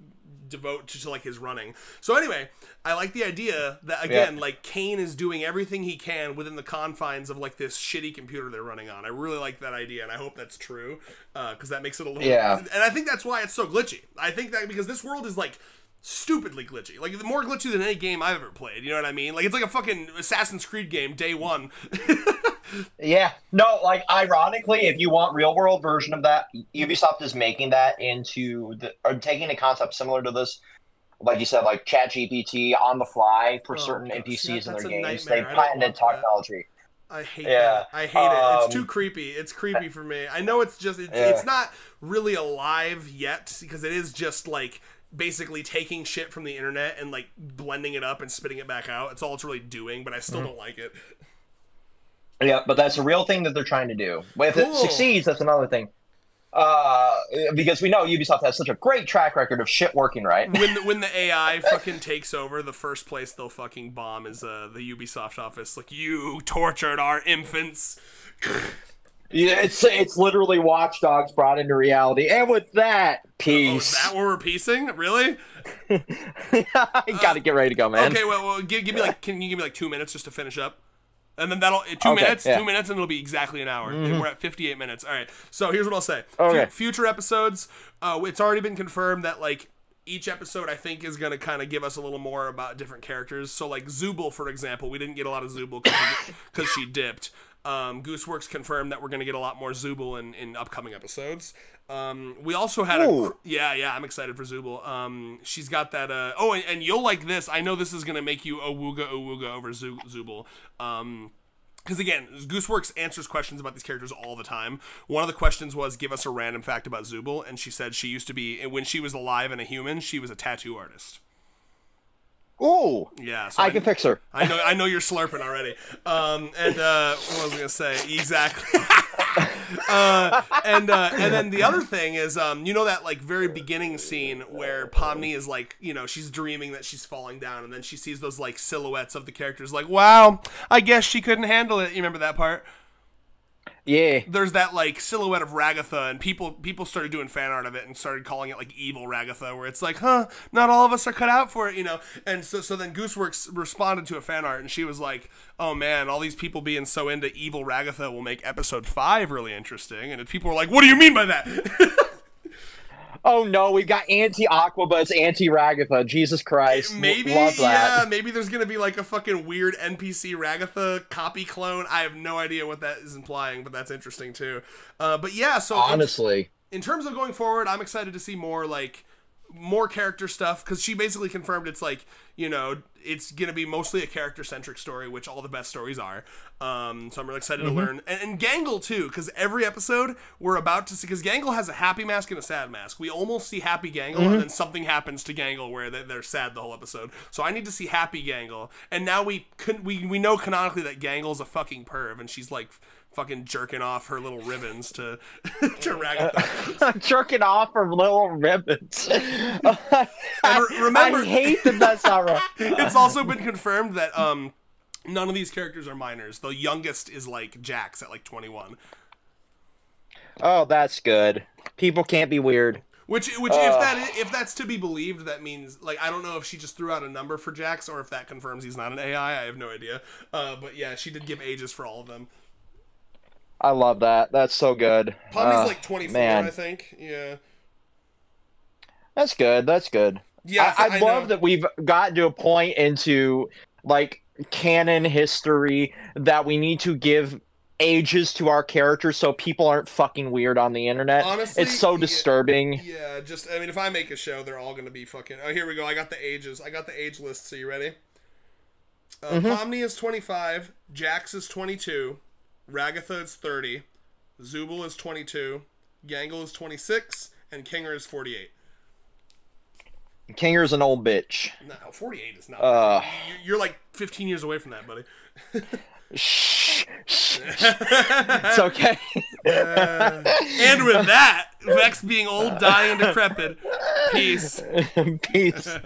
devote to like his running. So anyway, I like the idea that again, like Kane is doing everything he can within the confines of like this shitty computer they're running on. I really like that idea, and I hope that's true because that makes it a little. And I think that's why it's so glitchy. I think that because this world is like stupidly glitchy, like more glitchy than any game I've ever played, you know what I mean? Like it's like a fucking Assassin's Creed game day one. Yeah, no, like ironically, if you want real world version of that, Ubisoft is making that into or taking a concept similar to this, like you said, like Chat GPT on the fly for certain NPCs in their games. They patented technology. I hate that. I hate it. It's too creepy. It's creepy for me. I know it's not really alive yet because it is just like basically taking shit from the internet and like blending it up and spitting it back out. It's all it's really doing, but I still don't like it. Yeah, but that's a real thing that they're trying to do. If it succeeds, that's another thing. Because we know Ubisoft has such a great track record of shit working right. When the AI fucking takes over, the first place they'll fucking bomb is the Ubisoft office. Like, you tortured our infants. Yeah, it's literally Watch Dogs brought into reality, and with that, peace. Is that where we're piecing? Really? I gotta get ready to go, man. Okay, well, give me like, can you give me like 2 minutes just to finish up? And then that'll 2 minutes, 2 minutes, and it'll be exactly an hour. And we're at 58 minutes. All right. So here's what I'll say. Future episodes. It's already been confirmed that like each episode I think is gonna kind of give us a little more about different characters. So like Zooble, for example, we didn't get a lot of Zooble because she dipped. Gooseworks confirmed that we're gonna get a lot more Zooble in upcoming episodes. We also had I'm excited for Zooble. She's got that and you'll like this. I know this is gonna make you awooga over Zooble. because again, Gooseworks answers questions about these characters all the time. One of the questions was, give us a random fact about Zubul, and she said she used to be, when she was alive and a human, she was a tattoo artist. Ooh, yeah, so I can fix her. I know you're slurping already. And what was I gonna say? Exactly. And then the other thing is, you know that like very beginning scene where Pomni is like, you know, she's dreaming that she's falling down, and then she sees those like silhouettes of the characters, like, wow, I guess she couldn't handle it. You remember that part? Yeah. There's that like silhouette of Ragatha, and people started doing fan art of it and started calling it like evil Ragatha, where it's like, huh, not all of us are cut out for it, you know. And so then Gooseworks responded to a fan art, and she was like, oh man, all these people being so into evil Ragatha will make episode 5 really interesting. And people were like, what do you mean by that? Oh no, we've got anti-Aqua, but it's anti-Ragatha. Jesus Christ. Maybe, love that. yeah, maybe there's gonna be like a fucking weird NPC Ragatha copy clone. I have no idea what that is implying, but that's interesting too. But yeah, so honestly, in terms of going forward, I'm excited to see more character stuff, because she basically confirmed it's like, you know, it's gonna be mostly a character-centric story, which all the best stories are. So I'm really excited to learn. And Gangle too, because every episode we're about to see, because Gangle has a happy mask and a sad mask. We almost see happy Gangle, and then something happens to Gangle where they're sad the whole episode. So I need to see happy Gangle. And now we know canonically that Gangle's a fucking perv, and she's like fucking jerking off her little ribbons to Ragatha. Jerking off her little ribbons. Remember, I hate that that's not right. It's also been confirmed that none of these characters are minors. The youngest is like Jax at like 21. Oh, that's good. People can't be weird. Which if that's to be believed, that means, like, I don't know if she just threw out a number for Jax or if that confirms he's not an AI. I have no idea. But yeah, she did give ages for all of them. I love that. That's so good. Pomni's like 24, man. I think. Yeah. That's good. That's good. Yeah, I love that we've gotten to a point into, like, canon history that we need to give ages to our characters so people aren't fucking weird on the internet. Honestly, it's so disturbing. Yeah, just, I mean, if I make a show, they're all going to be fucking... Oh, here we go. I got the ages. I got the age list. So you ready? Pomni is 25. Jax is 22. Ragatha is 30. Zubul is 22. Gangle is 26. And Kinger is 48. Kinger's an old bitch. No, 48 is not. You're like 15 years away from that, buddy. Shh. It's okay. And with that, Vex being old, dying, and decrepit. Peace. Peace.